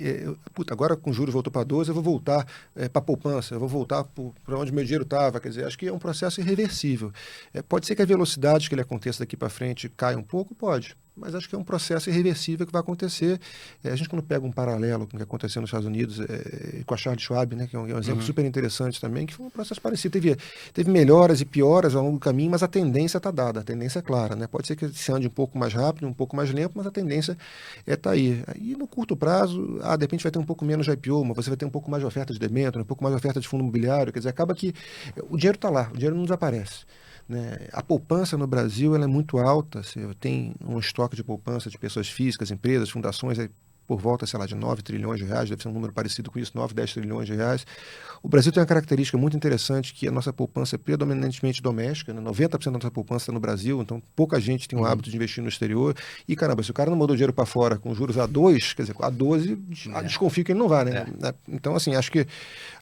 agora com juros voltou para 12, eu vou voltar para a poupança, eu vou voltar para onde meu dinheiro estava. Quer dizer, acho que é um processo irreversível. Pode ser que a velocidade que ele aconteça daqui para frente caia um pouco, pode. Mas acho que é um processo irreversível que vai acontecer. A gente, quando pega um paralelo com o que aconteceu nos Estados Unidos, com a Charles Schwab, né, que é um exemplo super interessante também, que foi um processo parecido. Teve melhoras e pioras ao longo do caminho, mas a tendência está dada, a tendência é clara. Né? Pode ser que se ande um pouco mais rápido, um pouco mais lento, mas a tendência está aí. E no curto prazo, de repente vai ter um pouco menos de IPO, mas você vai ter um pouco mais de oferta de debênture, um pouco mais de oferta de fundo imobiliário. Quer dizer, acaba que o dinheiro está lá, o dinheiro não desaparece. Né? A poupança no Brasil ela é muito alta. Tem um estoque de poupança de pessoas físicas, empresas, fundações, por volta, sei lá, de 9 trilhões de reais, deve ser um número parecido com isso, 9, 10 trilhões de reais. O Brasil tem uma característica muito interessante, que a nossa poupança é predominantemente doméstica, né? 90% da nossa poupança está no Brasil, então pouca gente tem o hábito de investir no exterior. E, caramba, se o cara não mandou dinheiro para fora com juros a 2, quer dizer, a 12, desconfio que ele não vai, né? Então, assim, acho que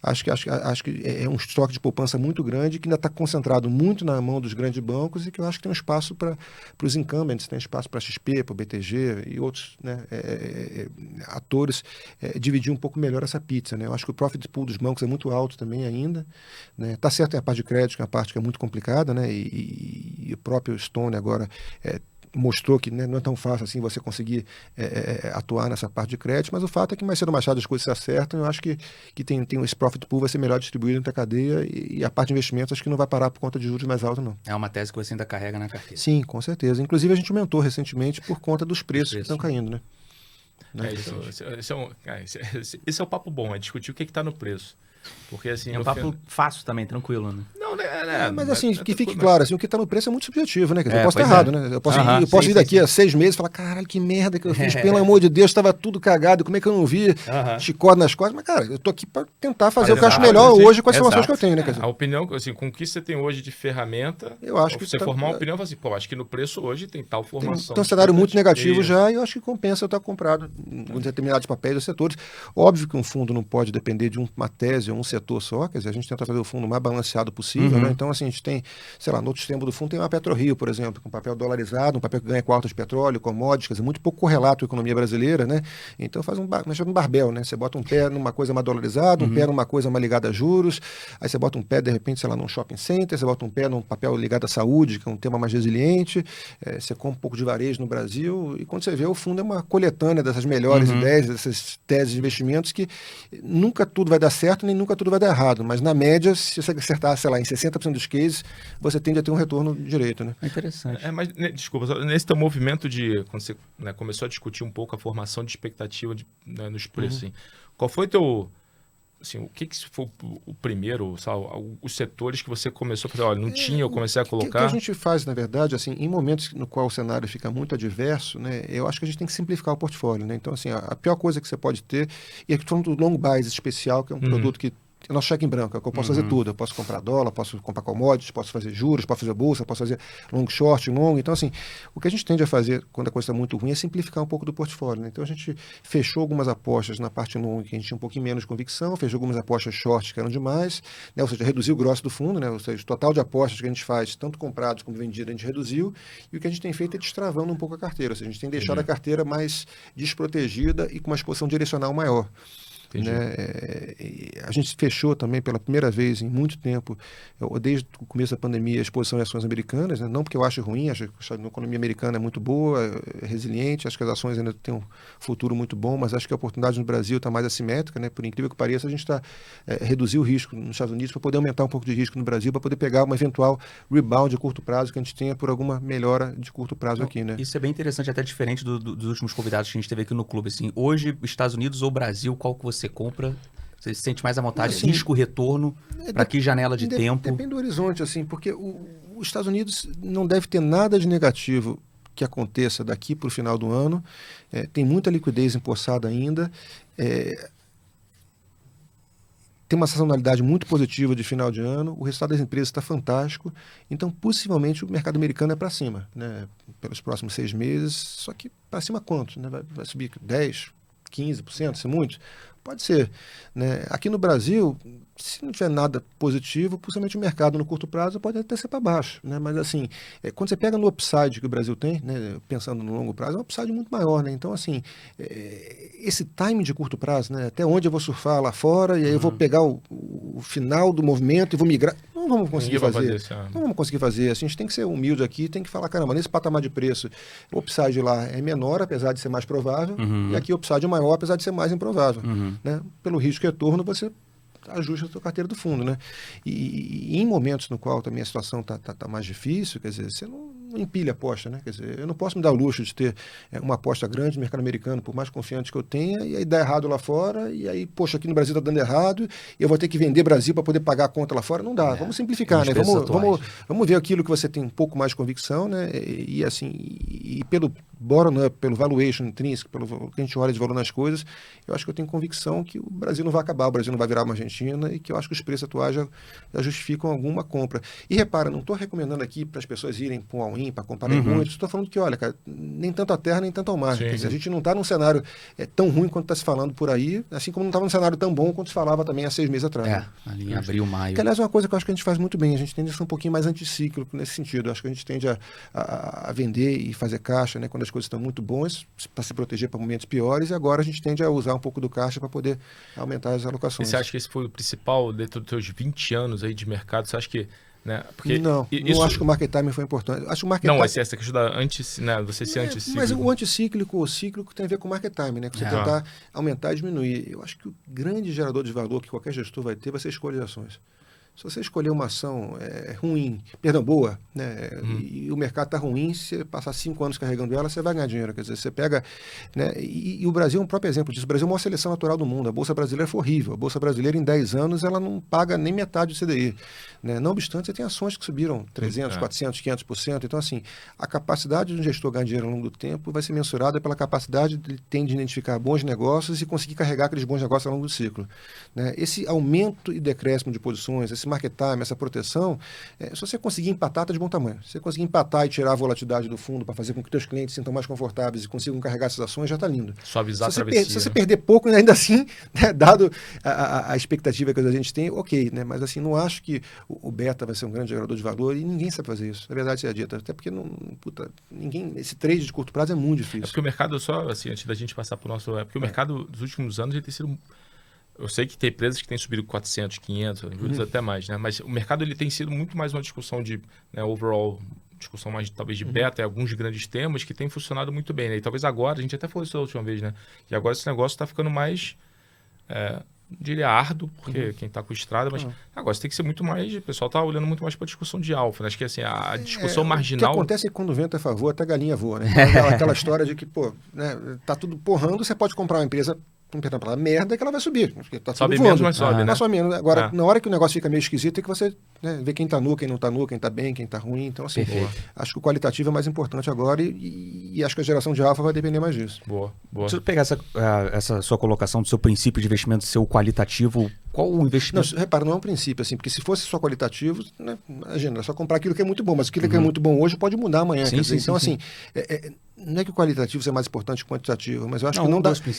é um estoque de poupança muito grande, que ainda está concentrado muito na mão dos grandes bancos e que eu acho que tem um espaço para os incumbents, tem espaço para a XP, para o BTG e outros, né, atores dividir um pouco melhor essa pizza. Né? Eu acho que o profit pool dos bancos é muito alto também ainda. Né? Tá certo, tem a parte de crédito, que é uma parte que é muito complicada, né? E o próprio Stone agora mostrou que, né, não é tão fácil assim você conseguir atuar nessa parte de crédito, mas o fato é que mais cedo ou mais tarde as coisas se acertam. Eu acho que tem esse profit pool vai ser melhor distribuído entre a cadeia e a parte de investimentos acho que não vai parar por conta de juros mais altos, não. É uma tese que você ainda carrega na carteira. Sim, com certeza. Inclusive a gente aumentou recentemente por conta dos preços que estão caindo, né? Esse é o papo bom, é discutir o que está no preço. Porque, assim, é um papo fácil também, tranquilo, né? Não, mas assim, que fique claro, assim, o que está no preço é muito subjetivo, né? Quer dizer, eu posso estar errado, né? Eu posso ir daqui a 6 meses e falar, caralho, que merda que eu fiz, pelo amor de Deus, estava tudo cagado, como é que eu não vi? Chicote nas costas, mas, cara, eu tô aqui para tentar fazer o que eu acho melhor hoje com as informações que eu tenho, né? Quer dizer, a opinião, assim, com o que você tem hoje de ferramenta, eu acho que você formar uma opinião e falar assim, pô, acho que no preço hoje tem tal formação. Tem um cenário muito negativo já, e eu acho que compensa eu estar comprado em determinados papéis ou setores. Óbvio que um fundo não pode depender de uma tese ou um setor só, quer dizer, a gente tenta fazer o fundo mais balanceado possível, possível, né? Então, assim, a gente tem, sei lá, no outro extremo do fundo tem uma PetroRio, por exemplo, com papel dolarizado, um papel que ganha com altas de petróleo, commodities, quer dizer, muito pouco correlato à economia brasileira, né? Então faz um barbel, né? Você bota um pé numa coisa mais dolarizada, um pé numa coisa mais ligada a juros, aí você bota um pé, de repente, sei lá, num shopping center, você bota um pé num papel ligado à saúde, que é um tema mais resiliente, você compra um pouco de varejo no Brasil, e quando você vê, o fundo é uma coletânea dessas melhores ideias, dessas teses de investimentos que nunca tudo vai dar certo, nem nunca tudo vai dar errado, mas na média, se você acertar, sei lá, em 60% dos cases, você tende a ter um retorno direito, né? É interessante. Mas, desculpa, nesse teu movimento de, quando você começou a discutir um pouco a formação de expectativa nos preços, assim, qual foi teu, assim, o que foi o primeiro, sabe, os setores que você começou a fazer, olha, não tinha, eu comecei a colocar? O que a gente faz, na verdade, assim, em momentos no qual o cenário fica muito adverso, né, eu acho que a gente tem que simplificar o portfólio, né? Então, assim, a pior coisa que você pode ter, e aqui falando do long bias especial, que é um produto que é nosso cheque em branco, é que eu posso fazer tudo. Eu posso comprar dólar, posso comprar commodities, posso fazer juros, posso fazer bolsa, posso fazer long, short, long. Então, assim, o que a gente tende a fazer quando a coisa está muito ruim é simplificar um pouco do portfólio, né? Então, a gente fechou algumas apostas na parte long que a gente tinha um pouquinho menos convicção, fechou algumas apostas short que eram demais, né? Ou seja, reduziu o grosso do fundo, né? Ou seja, o total de apostas que a gente faz, tanto comprados como vendidos, a gente reduziu. E o que a gente tem feito é destravando um pouco a carteira. Ou seja, a gente tem deixado a carteira mais desprotegida e com uma exposição direcional maior. Né? A gente fechou também pela primeira vez em muito tempo, desde o começo da pandemia, a exposição em ações americanas, né? Não porque eu acho ruim, acho que a economia americana é muito boa, é resiliente, acho que as ações ainda têm um futuro muito bom, mas acho que a oportunidade no Brasil está mais assimétrica, né? Por incrível que pareça, a gente está reduzindo o risco nos Estados Unidos para poder aumentar um pouco de risco no Brasil, para poder pegar uma eventual rebound de curto prazo que a gente tenha por alguma melhora de curto prazo aqui, né? Isso é bem interessante, até diferente dos últimos convidados que a gente teve aqui no clube. Assim, hoje, Estados Unidos ou Brasil, qual que você compra? Você se sente mais à vontade? Assim, risco, retorno, para que janela de tempo? Depende do horizonte, assim, porque os Estados Unidos não deve ter nada de negativo que aconteça daqui para o final do ano. Tem muita liquidez empossada ainda. Tem uma sazonalidade muito positiva de final de ano, o resultado das empresas está fantástico, então possivelmente o mercado americano é para cima, né, pelos próximos 6 meses, só que para cima quanto? Né? Vai subir 10%, 15%, se muito? Pode ser. Né? Aqui no Brasil, se não tiver nada positivo, possivelmente o mercado no curto prazo pode até ser para baixo. Né? Mas assim, quando você pega no upside que o Brasil tem, né, pensando no longo prazo, é um upside muito maior. Né? Então, assim, esse timing de curto prazo, né, até onde eu vou surfar lá fora, e aí eu vou pegar o final do movimento e vou migrar. Não vamos conseguir fazer. Não vamos conseguir fazer. Assim, a gente tem que ser humilde aqui, tem que falar, caramba, nesse patamar de preço, o upside lá é menor, apesar de ser mais provável, e aqui o upside é maior, apesar de ser mais improvável. Né? Pelo risco e retorno, você ajusta a sua carteira do fundo, né? E em momentos no qual também a situação tá mais difícil, quer dizer, você não empilha a aposta, né? Quer dizer, eu não posso me dar o luxo de ter uma aposta grande no mercado americano, por mais confiante que eu tenha, e aí dá errado lá fora, e aí, poxa, aqui no Brasil tá dando errado, e eu vou ter que vender Brasil para poder pagar a conta lá fora. Não dá, vamos simplificar, né? Vamos ver aquilo que você tem um pouco mais de convicção, né? E assim, e pelo bottom-up, pelo valuation intrínseco, pelo que a gente olha de valor nas coisas, eu acho que eu tenho convicção que o Brasil não vai acabar, o Brasil não vai virar uma Argentina, e que eu acho que os preços atuais já justificam alguma compra. E repara, não estou recomendando aqui para as pessoas irem para um all-in, para comparar muito, estou falando que, olha, cara, nem tanto a terra, nem tanto ao mar. Quer dizer, a gente não está num cenário tão ruim quanto está se falando por aí, assim como não estava num cenário tão bom quanto se falava também há 6 meses atrás. Né? Ali em abril, maio. Que, aliás, é uma coisa que eu acho que a gente faz muito bem, a gente tende a ser um pouquinho mais anticíclico nesse sentido. Eu acho que a gente tende a vender e fazer caixa, né, quando as coisas estão muito boas, para se proteger para momentos piores, e agora a gente tende a usar um pouco do caixa para poder aumentar as alocações. E você acha que esse foi o principal, dentro dos seus 20 anos aí de mercado, você acha que... Né? Porque não acho que o market timing foi importante. Acho que o market essa questão da né, você ser anticíclico. Mas o anticíclico ou cíclico tem a ver com o market timing, né? Que você tentar aumentar e diminuir. Eu acho que o grande gerador de valor que qualquer gestor vai ter vai ser a escolha de ações. Se você escolher uma ação boa, né, e o mercado está ruim, se você passar 5 anos carregando ela, você vai ganhar dinheiro. Quer dizer, você pega... Né, e o Brasil é um próprio exemplo disso. O Brasil é a maior seleção natural do mundo. A Bolsa Brasileira foi horrível. A Bolsa Brasileira, em 10 anos, ela não paga nem metade do CDI. Né? Não obstante, você tem ações que subiram 300%, 400%, 500%. Então, assim, a capacidade de um gestor ganhar dinheiro ao longo do tempo vai ser mensurada pela capacidade que ele tem de identificar bons negócios e conseguir carregar aqueles bons negócios ao longo do ciclo. Né? Esse aumento e decréscimo de posições, esse esse market time, essa proteção, se você conseguir empatar, tá de bom tamanho. Se você conseguir empatar e tirar a volatilidade do fundo para fazer com que os teus clientes se sintam mais confortáveis e consigam carregar essas ações, já está lindo. Suavizar a travessia. Se você perder pouco, ainda assim, né, dado a expectativa que a gente tem, ok, né? Mas assim, não acho que o beta vai ser um grande gerador de valor e ninguém sabe fazer isso. Na verdade, seja dita. Até porque esse trade de curto prazo é muito difícil. É porque o mercado, só assim, antes da gente passar para o nosso... É porque o mercado dos últimos anos ele tem sido... Eu sei que tem empresas que têm subido 400, 500, até mais, né? Mas o mercado ele tem sido muito mais uma discussão de, né, overall, discussão mais talvez de beta, alguns grandes temas que tem funcionado muito bem, né? E talvez agora, a gente até falou isso da última vez, né? E agora esse negócio está ficando mais, diria, árduo, porque quem está com estrada, mas agora você tem que ser muito mais... O pessoal está olhando muito mais para a discussão de alfa, né? Acho que assim, a discussão marginal... O que acontece é que quando o vento é a favor, até a galinha voa, né? Aquela história de que, pô, né, tá tudo porrando, você pode comprar uma empresa... Perdão, pela merda que ela vai subir. Porque tá sobe tudo menos, voando. mas sobe, né? Sobe menos. Agora, na hora que o negócio fica meio esquisito, é que você, né, vê quem tá nu, quem não tá nu, quem tá bem, quem tá ruim. Então, assim, acho que o qualitativo é mais importante agora e acho que a geração de alfa vai depender mais disso. Boa. Deixa eu pegar essa sua colocação do seu princípio de investimento ser o qualitativo. Qual o investimento? Não, repara, não é um princípio, assim, porque se fosse só qualitativo, né, imagina, é só comprar aquilo que é muito bom, mas aquilo que é muito bom hoje pode mudar amanhã. Então, assim, não é que o qualitativo seja mais importante que o quantitativo, mas eu acho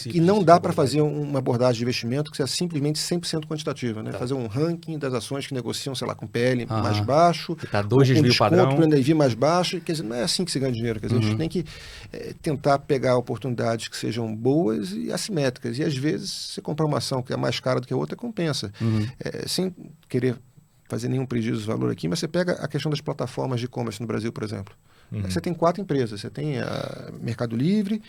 que não dá para fazer uma abordagem de investimento que seja simplesmente 100% quantitativa, né? Fazer um ranking das ações que negociam, sei lá, com PL mais baixo, que tá 2 desvio padrão, com NAV mais baixo, quer dizer, não é assim que se ganha dinheiro, quer dizer, a gente tem que tentar pegar oportunidades que sejam boas e assimétricas, e às vezes você comprar uma ação que é mais cara do que a outra, compensa, sem querer fazer nenhum prejuízo de valor aqui, mas você pega a questão das plataformas de e-commerce no Brasil, por exemplo. Você tem 4 empresas, você tem a Mercado Livre,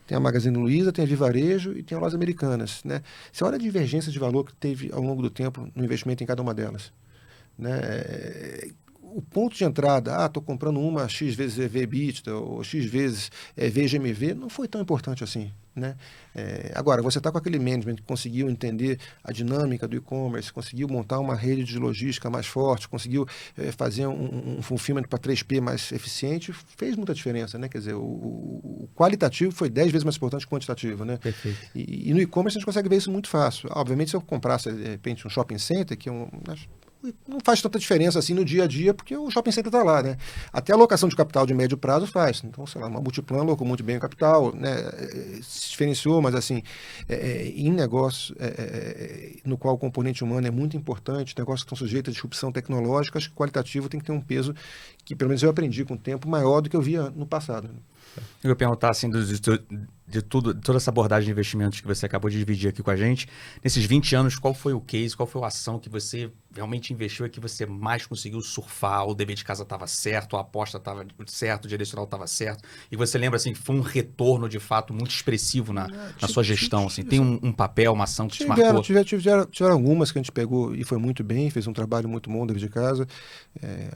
tem a Magazine Luiza, tem a Vivarejo e tem a Lojas Americanas, né? Você olha a divergência de valor que teve ao longo do tempo no investimento em cada uma delas, né? O ponto de entrada, estou comprando uma X vezes EV/EBITDA ou X vezes VGMV, não foi tão importante assim, né? Agora, você está com aquele management que conseguiu entender a dinâmica do e-commerce, conseguiu montar uma rede de logística mais forte, conseguiu fazer um fulfillment para 3P mais eficiente, fez muita diferença, né? Quer dizer, o qualitativo foi 10 vezes mais importante que o quantitativo, né? Perfeito. E no e-commerce a gente consegue ver isso muito fácil. Obviamente, se eu comprasse, de repente, um shopping center, que não faz tanta diferença assim no dia a dia, porque o shopping center está lá, né? Até a alocação de capital de médio prazo faz. Então, sei lá, uma Multiplan alocou muito bem o capital, né? Se diferenciou, mas assim, em negócio no qual o componente humano é muito importante, negócios que estão sujeitos à disrupção tecnológica, acho que o qualitativo tem que ter um peso que, pelo menos eu aprendi com o tempo, maior do que eu via no passado. Eu ia perguntar, assim, de toda essa abordagem de investimentos que você acabou de dividir aqui com a gente, nesses 20 anos, qual foi o case, qual foi a ação que você realmente investiu e que você mais conseguiu surfar, o dever de casa estava certo, a aposta estava certo, o direcional estava certo, e você lembra, assim, que foi um retorno, de fato, muito expressivo na sua gestão, assim, tem um papel, uma ação que te marcou? Tiveram algumas que a gente pegou e foi muito bem, fez um trabalho muito bom, dever de casa.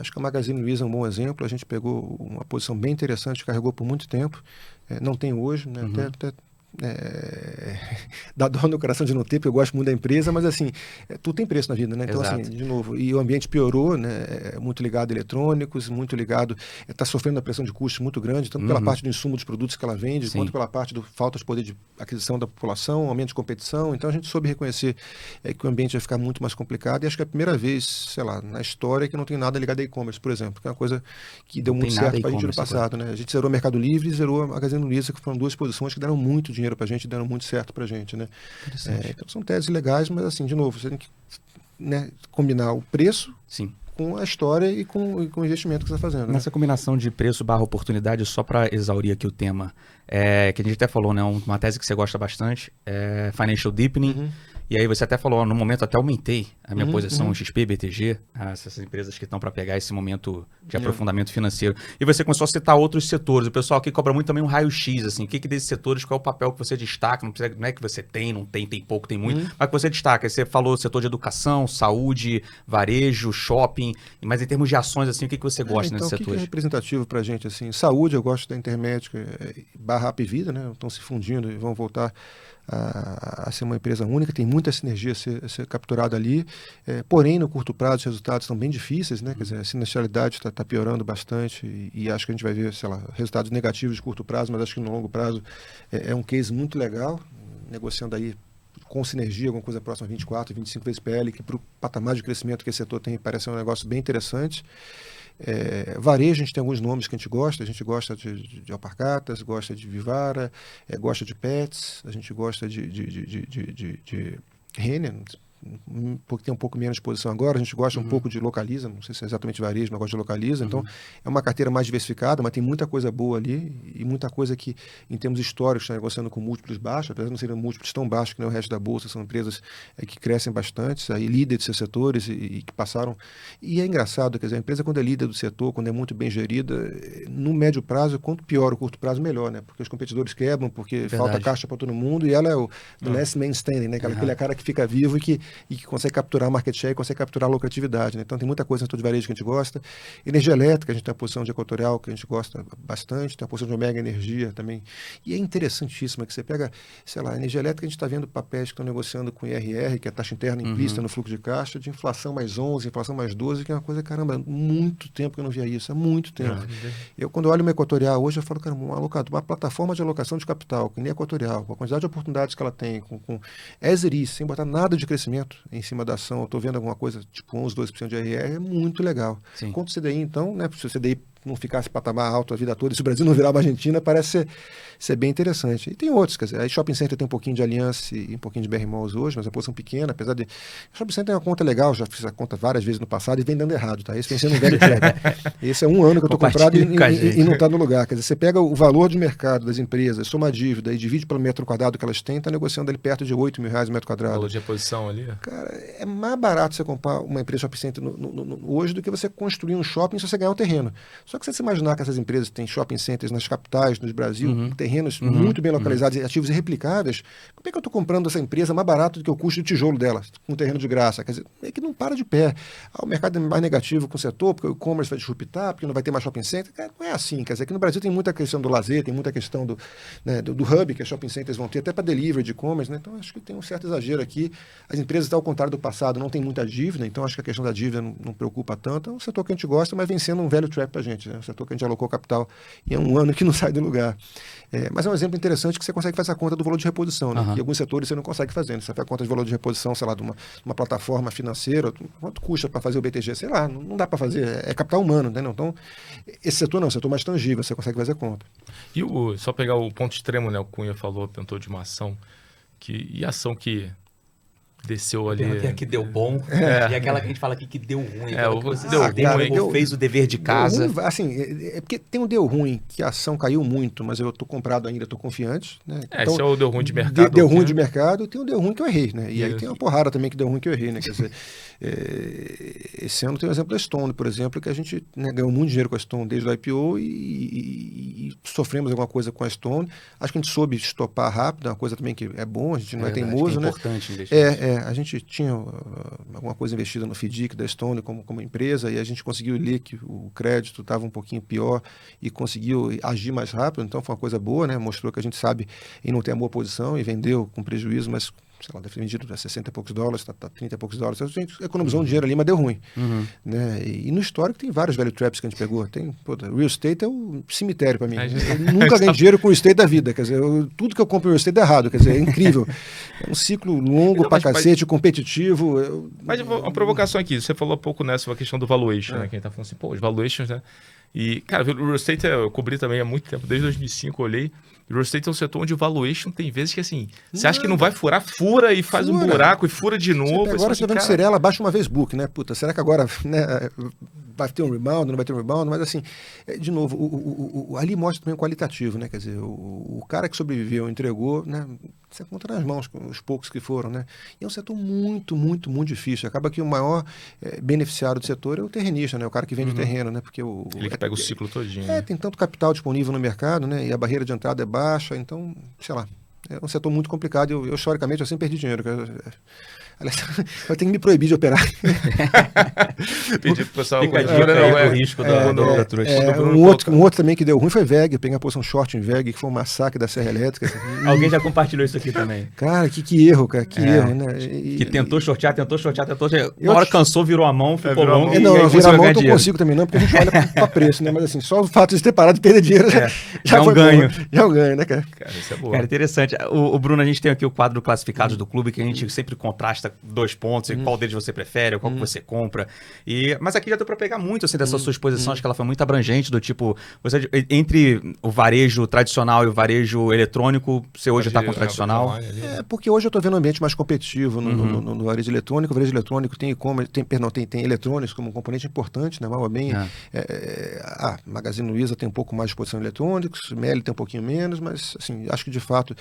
Acho que a Magazine Luiza é um bom exemplo, a gente pegou uma posição bem interessante, carregou por muito tempo, não tem hoje, né? Até dá dor no coração de não ter, porque eu gosto muito da empresa, mas assim, tudo tem preço na vida, né? Então, assim, de novo, e o ambiente piorou, né? Muito ligado a eletrônicos, muito ligado, está sofrendo uma pressão de custos muito grande, tanto pela parte do insumo dos produtos que ela vende, quanto pela parte do falta de poder de aquisição da população, aumento de competição. Então a gente soube reconhecer que o ambiente vai ficar muito mais complicado, e acho que é a primeira vez, sei lá, na história que não tem nada ligado a e-commerce, por exemplo, que é uma coisa que deu muito certo para a gente no passado, né? A gente zerou o Mercado Livre e zerou a Magazine Luiza, que foram 2 posições que deram muito dinheiro para a gente, deram muito certo para a gente, né? Então são teses legais, mas assim, de novo, você tem que, né, combinar o preço com a história e com o investimento que você está fazendo. Nessa combinação de preço / oportunidade, só para exaurir aqui o tema, que a gente até falou, né, uma tese que você gosta bastante, Financial Deepening. E aí você até falou, no momento até aumentei a minha posição em XP, BTG, essas empresas que estão para pegar esse momento de aprofundamento financeiro. E você começou a citar outros setores. O pessoal aqui cobra muito também um raio-x, assim, o que desses setores, qual é o papel que você destaca? Não é que você tem, não tem, tem pouco, tem muito, mas que você destaca. Você falou setor de educação, saúde, varejo, shopping, mas em termos de ações, assim, o que você gosta nesses setores? O que é representativo para a gente? Assim, saúde, eu gosto da Intermédica, barra Apvida, né? Estão se fundindo e vão voltar a ser uma empresa única, tem muita sinergia a ser capturada ali, porém no curto prazo os resultados são bem difíceis, né? Quer dizer, a sinistralidade está piorando bastante e acho que a gente vai ver, sei lá, resultados negativos de curto prazo, mas acho que no longo prazo é um case muito legal, negociando aí com sinergia, alguma coisa próxima a 24, 25 vezes PL, que para o patamar de crescimento que esse setor tem, parece ser um negócio bem interessante. Varejo, a gente tem alguns nomes que a gente gosta de Alpargatas, gosta de Vivara, gosta de Pets, a gente gosta de Renner, porque tem um pouco menos de exposição agora, a gente gosta um pouco de Localiza, não sei se é exatamente varejo, mas gosta de Localiza, então é uma carteira mais diversificada, mas tem muita coisa boa ali e muita coisa que, em termos históricos, está negociando com múltiplos baixos, apesar de não serem múltiplos tão baixos que nem o resto da Bolsa, são empresas que crescem bastante, aí líderes de seus setores e que passaram, e é engraçado, quer dizer, a empresa quando é líder do setor, quando é muito bem gerida, no médio prazo, quanto pior o curto prazo, melhor, né, porque os competidores quebram, porque falta caixa para todo mundo, e ela é o the last man standing, né, aquele cara que fica vivo e que consegue capturar market share, consegue capturar lucratividade, né? Então tem muita coisa no setor de varejo que a gente gosta. Energia elétrica, a gente tem a posição de Equatorial, que a gente gosta bastante, tem a posição de Omega Energia também. E é interessantíssima que você pega, sei lá, energia elétrica, a gente está vendo papéis que estão negociando com IRR, que é a taxa interna implícita no fluxo de caixa, de inflação mais 11, inflação mais 12, que é uma coisa, caramba, muito tempo que eu não via isso, há muito tempo. Eu, quando olho uma Equatorial hoje, eu falo, caramba, uma plataforma de alocação de capital, que nem Equatorial, com a quantidade de oportunidades que ela tem, com as it is, sem botar nada de crescimento em cima da ação, eu estou vendo alguma coisa tipo 11, 12% de IRR, é muito legal. Sim. Contra o CDI, então, né, se o CDI não ficasse patamar alto a vida toda, e se o Brasil não virar uma Argentina, parece ser bem interessante. E tem outros, quer dizer, aí Shopping Center tem um pouquinho de Aliança e um pouquinho de BR Malls hoje, mas a posição pequena, apesar de... Shopping Center tem uma conta legal, já fiz a conta várias vezes no passado e vem dando errado, tá? Esse vem sendo um velho trap. Esse é um ano que eu estou comprado e não está no lugar. Quer dizer, você pega o valor de mercado das empresas, soma a dívida e divide pelo metro quadrado que elas têm, está negociando ali perto de R$8 mil o metro quadrado. Valor de reposição ali? Cara, é mais barato você comprar uma empresa Shopping Center hoje do que você construir um shopping se você ganhar um terreno. Só que se você imaginar que essas empresas têm shopping centers nas capitais, no Brasil, terrenos muito bem localizados, ativos irreplicáveis, como é que eu estou comprando essa empresa mais barato do que o custo de tijolo dela, com um terreno de graça? Quer dizer, é que não para de pé. O mercado é mais negativo com o setor, porque o e-commerce vai disruptar, porque não vai ter mais shopping center. Cara, não é assim. Quer dizer, aqui no Brasil tem muita questão do lazer, tem muita questão do hub que as shopping centers vão ter, até para delivery de e-commerce, né? Então acho que tem um certo exagero aqui. As empresas, ao contrário do passado, não tem muita dívida, então acho que a questão da dívida não preocupa tanto. É um setor que a gente gosta, mas vem sendo um velho trap para a gente. É um setor que a gente alocou capital e é um ano que não sai do lugar. Mas é um exemplo interessante que você consegue fazer a conta do valor de reposição, né? Que em alguns setores você não consegue fazer. Né? Você faz a conta de valor de reposição, sei lá, de uma plataforma financeira, quanto custa para fazer o BTG? Sei lá, não dá para fazer. É capital humano, né? Então, esse setor não, é um setor mais tangível, você consegue fazer a conta. E só pegar o ponto extremo, né? O Cunha falou, tentou de uma ação, e a ação desceu ali. Tem a que deu bom e aquela que a gente fala aqui que deu ruim. Fez o dever de casa. Ruim, assim, porque tem um deu ruim, que a ação caiu muito, mas eu estou comprado ainda, estou confiante. Né? Então, esse é o deu ruim de mercado. Deu ruim de mercado, tem um deu ruim que eu errei. Né? E aí tem uma porrada também que deu ruim que eu errei. Né? Quer dizer, esse ano tem o exemplo da Stone, por exemplo, que a gente ganhou muito dinheiro com a Stone desde o IPO e sofremos alguma coisa com a Stone. Acho que a gente soube estopar rápido, é uma coisa também que é bom, a gente não é teimoso. É importante investir. A gente tinha alguma coisa investida no FDIC da Stone como empresa e a gente conseguiu ler que o crédito estava um pouquinho pior e conseguiu agir mais rápido, então foi uma coisa boa, né? Mostrou que a gente sabe em não ter a boa posição e vendeu com prejuízo, mas sei lá, deve ter vendido a 60 e poucos dólares, tá 30 e poucos dólares. A gente economizou um dinheiro ali, mas deu ruim. Né? E no histórico tem vários value traps que a gente pegou. Real estate é o cemitério para mim. Eu nunca ganhei dinheiro com o real estate da vida. Quer dizer, tudo que eu compro em real estate é errado. Quer dizer, é incrível. É um ciclo longo pra cacete, competitivo. Mas uma provocação aqui. Você falou há pouco sobre a questão do valuation, né? Quem tá falando assim, os valuations, né? E, cara, o real estate eu cobri também há muito tempo. Desde 2005 eu olhei. O real estate é um setor onde o valuation tem vezes que assim, você acha que não vai furar, fura e faz um buraco e fura de novo. Agora você tá vendo Cirela, baixa uma vez book, né? Puta, será que agora, né, vai ter um rebound, não vai ter um rebound? Mas assim, de novo, ali mostra também o qualitativo, né? Quer dizer, o cara que sobreviveu, entregou, né? Você conta nas mãos os poucos que foram, né? E é um setor muito, muito, muito difícil. Acaba que o maior beneficiário do setor é o terrenista, né? O cara que vende o terreno, né? Porque ele que pega o ciclo todinho. Tem tanto capital disponível no mercado, né? E a barreira de entrada é baixa, então, sei lá. É um setor muito complicado. Eu historicamente, eu sempre perdi dinheiro. Eu tenho que me proibir de operar. Pedir pro pessoal. Fica a dica o risco da trouxa. Um outro também que deu ruim foi VEG. Eu peguei a posição short em VEG, que foi um massacre da Serra Elétrica. Alguém já compartilhou isso aqui também. Cara, que erro, cara. Que erro, né? Que tentou shortear. Uma hora cansou, virou a mão, ficou longo. Não, virar a mão eu não consigo também não, porque a gente olha para preço, né? Mas assim, só o fato de ter parado de perder dinheiro já foi ganho. Já é um ganho, né, cara? Cara, isso é bom. Cara, interessante. o Bruno, a gente tem aqui o quadro classificados do clube, que a gente sempre contrasta 2 pontos, e qual deles você prefere, qual que você compra. Mas aqui já deu pra pegar muito, assim, dessa sua exposição, acho que ela foi muito abrangente, do tipo, entre o varejo tradicional e o varejo eletrônico, você hoje tá com o tradicional? Porque hoje eu tô vendo um ambiente mais competitivo no varejo eletrônico. O varejo eletrônico tem e-commerce, tem eletrônicos como um componente importante, né? Mal bem, Magazine Luiza tem um pouco mais de exposição em eletrônicos, Meli tem um pouquinho menos, mas assim, acho que de fato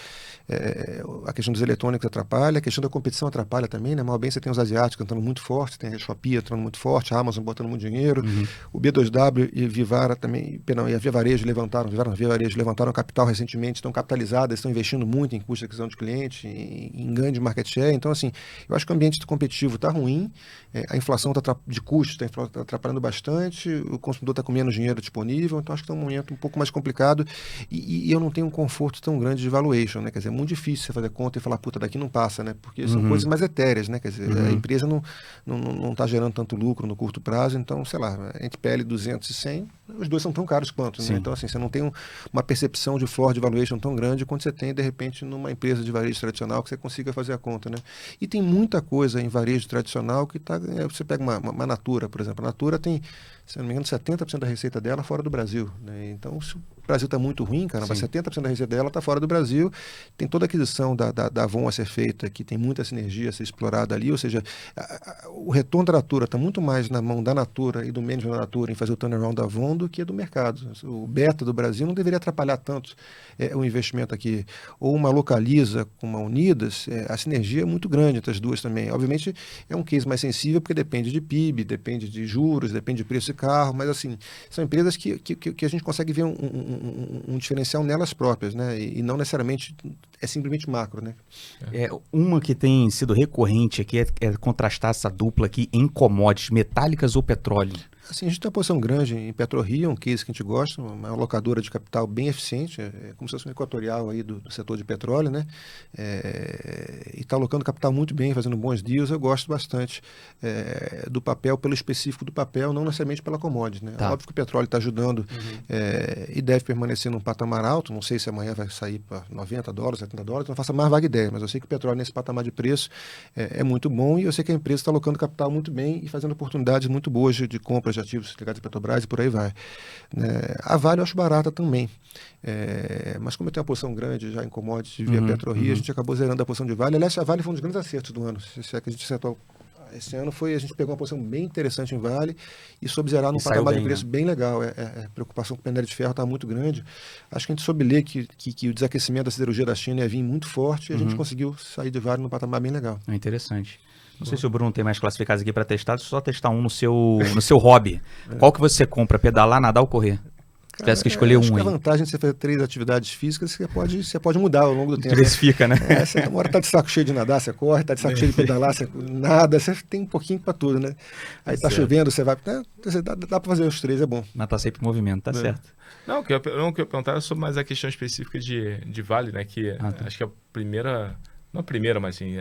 a questão dos eletrônicos atrapalha, a questão da competição atrapalha também, né? Mal bem você tem os asiáticos entrando muito forte, tem a Shopee entrando muito forte, a Amazon botando muito dinheiro, o B2W e Vivara também, e a Via Varejo levantaram capital recentemente, estão capitalizadas, estão investindo muito em custo de aquisição de cliente, em ganho de market share. Então, assim, eu acho que o ambiente competitivo está ruim, a inflação de custos está atrapalhando bastante, o consumidor está com menos dinheiro disponível, então acho que está um momento um pouco mais complicado e eu não tenho um conforto tão grande de valuation, né? Quer dizer, é muito difícil você fazer conta e falar, puta, daqui não passa, né? Porque são coisas mais etéreas, né? Quer dizer, a empresa não está gerando tanto lucro no curto prazo, então, sei lá, entre PL 200 e 100, os dois são tão caros quanto, né? Então, assim, você não tem uma percepção de floor de valuation tão grande quanto você tem, de repente, numa empresa de varejo tradicional que você consiga fazer a conta, né? E tem muita coisa em varejo tradicional que tá... Você pega uma Natura, por exemplo. A Natura tem, se não me engano, 70% da receita dela fora do Brasil, né? Então, se o Brasil está muito ruim, cara, mas 70% da receita dela está fora do Brasil. Tem toda a aquisição da Avon a ser feita, que tem muita sinergia a ser explorada ali, ou seja, o retorno da Natura está muito mais na mão da Natura e do management da Natura em fazer o turnaround da Avon do que do mercado. O beta do Brasil não deveria atrapalhar tanto o investimento aqui. Ou uma Localiza com uma Unidas, a sinergia é muito grande entre as duas também. Obviamente é um case mais sensível porque depende de PIB, depende de juros, depende de preço de carro, mas assim, são empresas que a gente consegue ver um diferencial nelas próprias, né? E não necessariamente é simplesmente macro, né? Uma que tem sido recorrente aqui é contrastar essa dupla aqui em commodities, metálicas ou petróleo. Assim, a gente tem uma posição grande em PetroRio, um case que a gente gosta, uma locadora de capital bem eficiente, como se fosse um equatorial aí do setor de petróleo, né? E está alocando capital muito bem, fazendo bons deals. Eu gosto bastante do papel, pelo específico do papel, não necessariamente pela commodity, né? Óbvio que o petróleo está ajudando e deve permanecer num patamar alto. Não sei se amanhã vai sair para $90, $70, não faço a mais vaga ideia, mas eu sei que o petróleo nesse patamar de preço é muito bom e eu sei que a empresa está alocando capital muito bem e fazendo oportunidades muito boas de compras de ativos ligados à Petrobras e por aí vai. A Vale eu acho barata também. Mas como eu tenho uma posição grande já em commodities via PetroRio, a gente acabou zerando a posição de Vale. Aliás, a Vale foi um dos grandes acertos do ano. Se é que a gente acertou esse ano, a gente pegou uma posição bem interessante em Vale e soube zerar num patamar de preço bem legal. A preocupação com o minério de ferro está muito grande. Acho que a gente soube ler que o desaquecimento da siderurgia da China ia vir muito forte e a gente conseguiu sair de Vale num patamar bem legal. É interessante. Não sei se o Bruno tem mais classificados aqui para testar, deixa eu só testar um no seu hobby. Qual que você compra? Pedalar, nadar ou correr? Se tivesse que escolher acho um que aí. a vantagem de você fazer 3 atividades físicas, você pode mudar ao longo do tempo. Diversifica, né? Uma hora tá de saco cheio de nadar, você corre, tá de saco cheio de pedalar, você nada, você tem um pouquinho para tudo, né? Aí tá chovendo, você vai... Dá para fazer os 3, é bom. Mas tá sempre em movimento, tá certo. Não, o que eu perguntar é sobre mais a questão específica de Vale, né? Que acho que a primeira... Não a primeira, mas assim...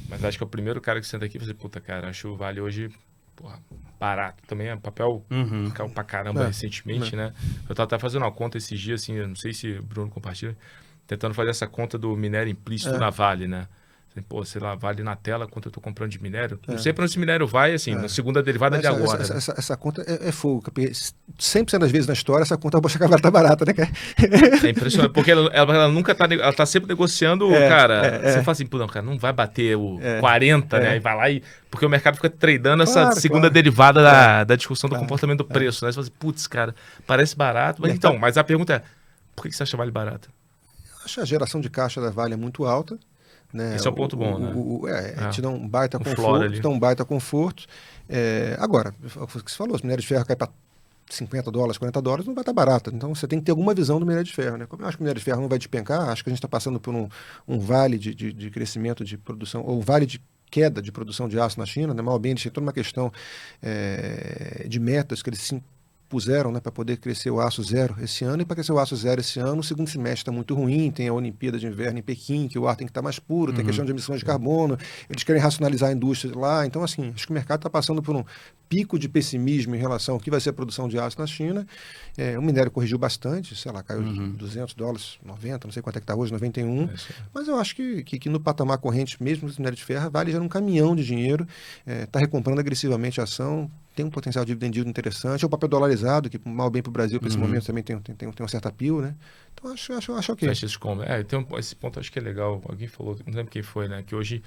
Mas acho que é o primeiro cara que senta aqui e fala assim, puta, cara, acho o Vale hoje, porra, barato. Também é papel caiu pra caramba recentemente, né? Eu tava até fazendo uma conta esses dias, assim, eu não sei se o Bruno compartilha, tentando fazer essa conta do minério implícito na Vale, né? Pô, sei lá, Vale na tela quanto eu tô comprando de minério. Não sei para onde esse minério vai, assim, na segunda derivada de agora. Essa conta é fogo, porque 100% das vezes na história essa conta a Vale tá barata, né? É impressionante, porque ela nunca tá, ela tá sempre negociando, cara, você fala assim, pô, não, cara, não vai bater o 40, né? E vai lá porque o mercado fica tradando essa segunda derivada da discussão do comportamento do preço, né? Você fala assim, putz, cara, parece barato, mas então, mas a pergunta é, por que você acha Vale barato? Eu acho que a geração de caixa da Vale é muito alta. Né? Esse é o ponto bom, né? Te dá um baita conforto. Agora, o que você falou, se o minério de ferro cai para $50, $40, não vai estar barato. Então você tem que ter alguma visão do minério de ferro, né? Como eu acho que o minério de ferro não vai despencar, acho que a gente está passando por um vale de crescimento de produção, ou vale de queda de produção de aço na China, né? Mal bem, eles têm toda uma questão de metas que eles puseram, né, para poder crescer o aço zero esse ano, e para crescer o aço zero esse ano, o segundo semestre está muito ruim, tem a Olimpíada de Inverno em Pequim, que o ar tem que estar mais puro, tem a questão de emissões de carbono, eles querem racionalizar a indústria lá, então assim, acho que o mercado está passando por um pico de pessimismo em relação ao que vai ser a produção de aço na China. O minério corrigiu bastante, sei lá, caiu $200, 90, não sei quanto é que está hoje, 91, mas eu acho que no patamar corrente, mesmo no minério de ferro, Vale já um caminhão de dinheiro, está recomprando agressivamente a ação, tem um potencial de dividend yield interessante, é o papel dolarizado, que mal bem para o Brasil, para esse momento, também tem uma certa appeal, né? Então, acho ok. Esse ponto acho que é legal. Alguém falou, não lembro quem foi, né? Que hoje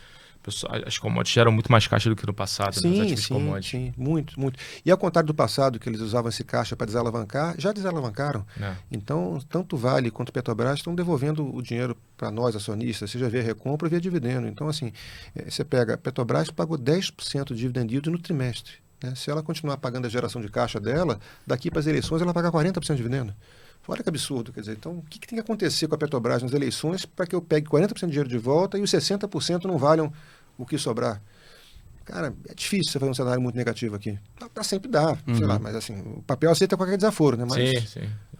as commodities geram muito mais caixa do que no passado. Sim, muito. E ao contrário do passado, que eles usavam esse caixa para desalavancar, já desalavancaram. Então, tanto Vale quanto Petrobras estão devolvendo o dinheiro para nós, acionistas, seja via recompra ou via dividendo. Então, assim, você pega, a Petrobras pagou 10% de dividend yield no trimestre. Se ela continuar pagando a geração de caixa dela, daqui para as eleições ela vai pagar 40% de dividendo. Olha que absurdo, quer dizer, então o que tem que acontecer com a Petrobras nas eleições para que eu pegue 40% de dinheiro de volta e os 60% não valham o que sobrar? Cara, é difícil você fazer um cenário muito negativo aqui. Pra sempre dar, sei lá, mas assim, o papel aceita qualquer desaforo, né?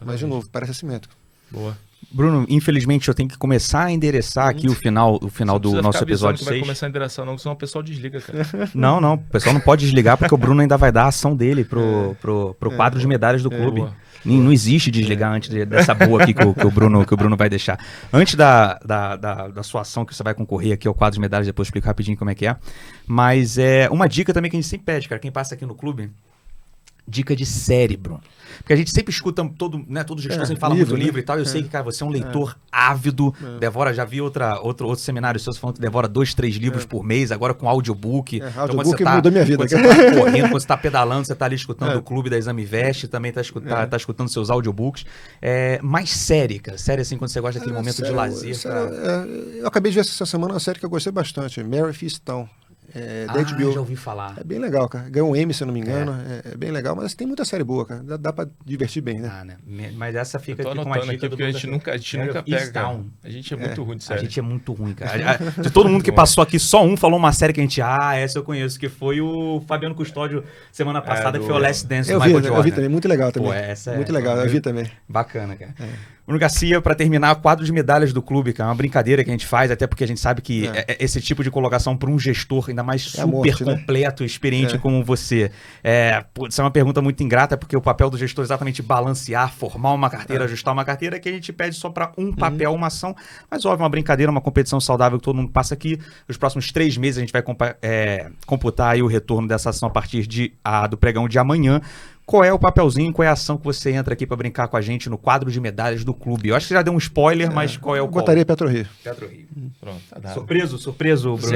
Mas de novo, parece assimétrico. Boa. Bruno, infelizmente eu tenho que começar a endereçar aqui o final do nosso episódio 6. Não vai começar a endereçar não, senão o pessoal desliga, cara. Não, o pessoal não pode desligar porque o Bruno ainda vai dar a ação dele pro quadro de medalhas do clube. Não existe desligar antes dessa boa aqui que o Bruno vai deixar. Antes da sua ação que você vai concorrer aqui ao quadro de medalhas, depois eu explico rapidinho como é que é. Mas é uma dica também que a gente sempre pede, cara, quem passa aqui no clube, dica de série, Bruno. Porque a gente sempre escuta, todo gestor sempre fala muito livro e tal. Eu sei que, cara, você é um leitor ávido, devora, já vi outro seminário seu falando que devora 2, 3 livros por mês, agora com audiobook. Audiobook mudou minha vida. Quando você tá correndo, quando você tá pedalando, você tá ali escutando o clube da Exame Vest, também tá escutando seus audiobooks. Mais série, cara. Série assim, quando você gosta daquele momento de lazer. Eu acabei de ver essa semana uma série que eu gostei bastante, Mary Feastown. Da HBO. Já ouvi falar. É bem legal, cara. Ganhou um Emmy, se eu não me engano. É bem legal, mas tem muita série boa, cara. Dá pra divertir bem, né? Mas essa fica aqui com uma dica porque a gente nunca pega, cara. A gente é muito ruim de série. A gente é muito ruim, cara. De todo mundo que passou aqui, só um falou uma série que a gente... essa eu conheço, que foi o Fabiano Custódio semana passada, que foi o Last Dance do Michael Jordan. Eu vi também, muito legal também. Muito legal, eu vi também. Bacana, cara. Bruno Garcia, para terminar, o quadro de medalhas do clube, cara, é uma brincadeira que a gente faz, até porque a gente sabe que esse tipo de colocação para um gestor, ainda mais super completo, experiente como você, isso é uma pergunta muito ingrata, porque o papel do gestor é exatamente balancear, formar uma carteira, ajustar uma carteira, que a gente pede só para um papel, uma ação, mas óbvio, uma brincadeira, uma competição saudável que todo mundo passa aqui. Nos próximos 3 meses a gente vai computar aí o retorno dessa ação a partir do pregão de amanhã. Qual é o papelzinho, qual é a ação que você entra aqui para brincar com a gente no quadro de medalhas do clube? Eu acho que você já deu um spoiler, mas qual é o botaria PetroRio. PetroRio. Pronto, tá dado. Surpreso, Bruno.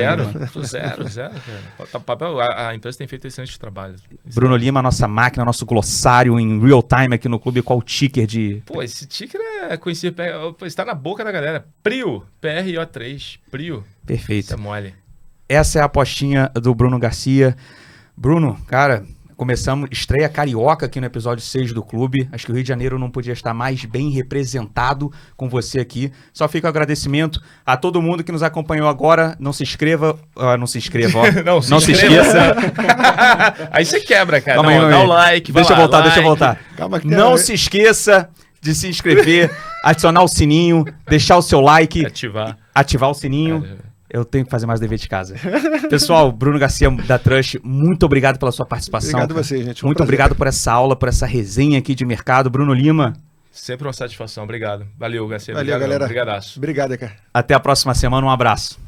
Zero, cara. A empresa tem feito excelente trabalho. Bruno Lima, nossa máquina, nosso glossário em real time aqui no clube. Qual o ticker de... Esse ticker é conhecido, está na boca da galera. PRIO, PRO3, PRIO. Perfeito. Isso é mole. Essa é a apostinha do Bruno Garcia. Bruno, cara... Começamos, estreia carioca aqui no episódio 6 do clube. Acho que o Rio de Janeiro não podia estar mais bem representado com você aqui. Só fica o agradecimento a todo mundo que nos acompanhou agora. Não se inscreva, ó. Não se esqueça. Aí você quebra, cara. Calma aí, dá o like, deixa eu voltar. Calma, não se esqueça de se inscrever, adicionar o sininho, deixar o seu like. Ativar o sininho. Eu tenho que fazer mais dever de casa. Pessoal, Bruno Garcia da Trust, muito obrigado pela sua participação. Obrigado a você, gente. Muito obrigado por essa aula, por essa resenha aqui de mercado. Bruno Lima. Sempre uma satisfação. Obrigado. Valeu, Garcia. Valeu, galera. Obrigadaço. Obrigado, cara. Até a próxima semana. Um abraço.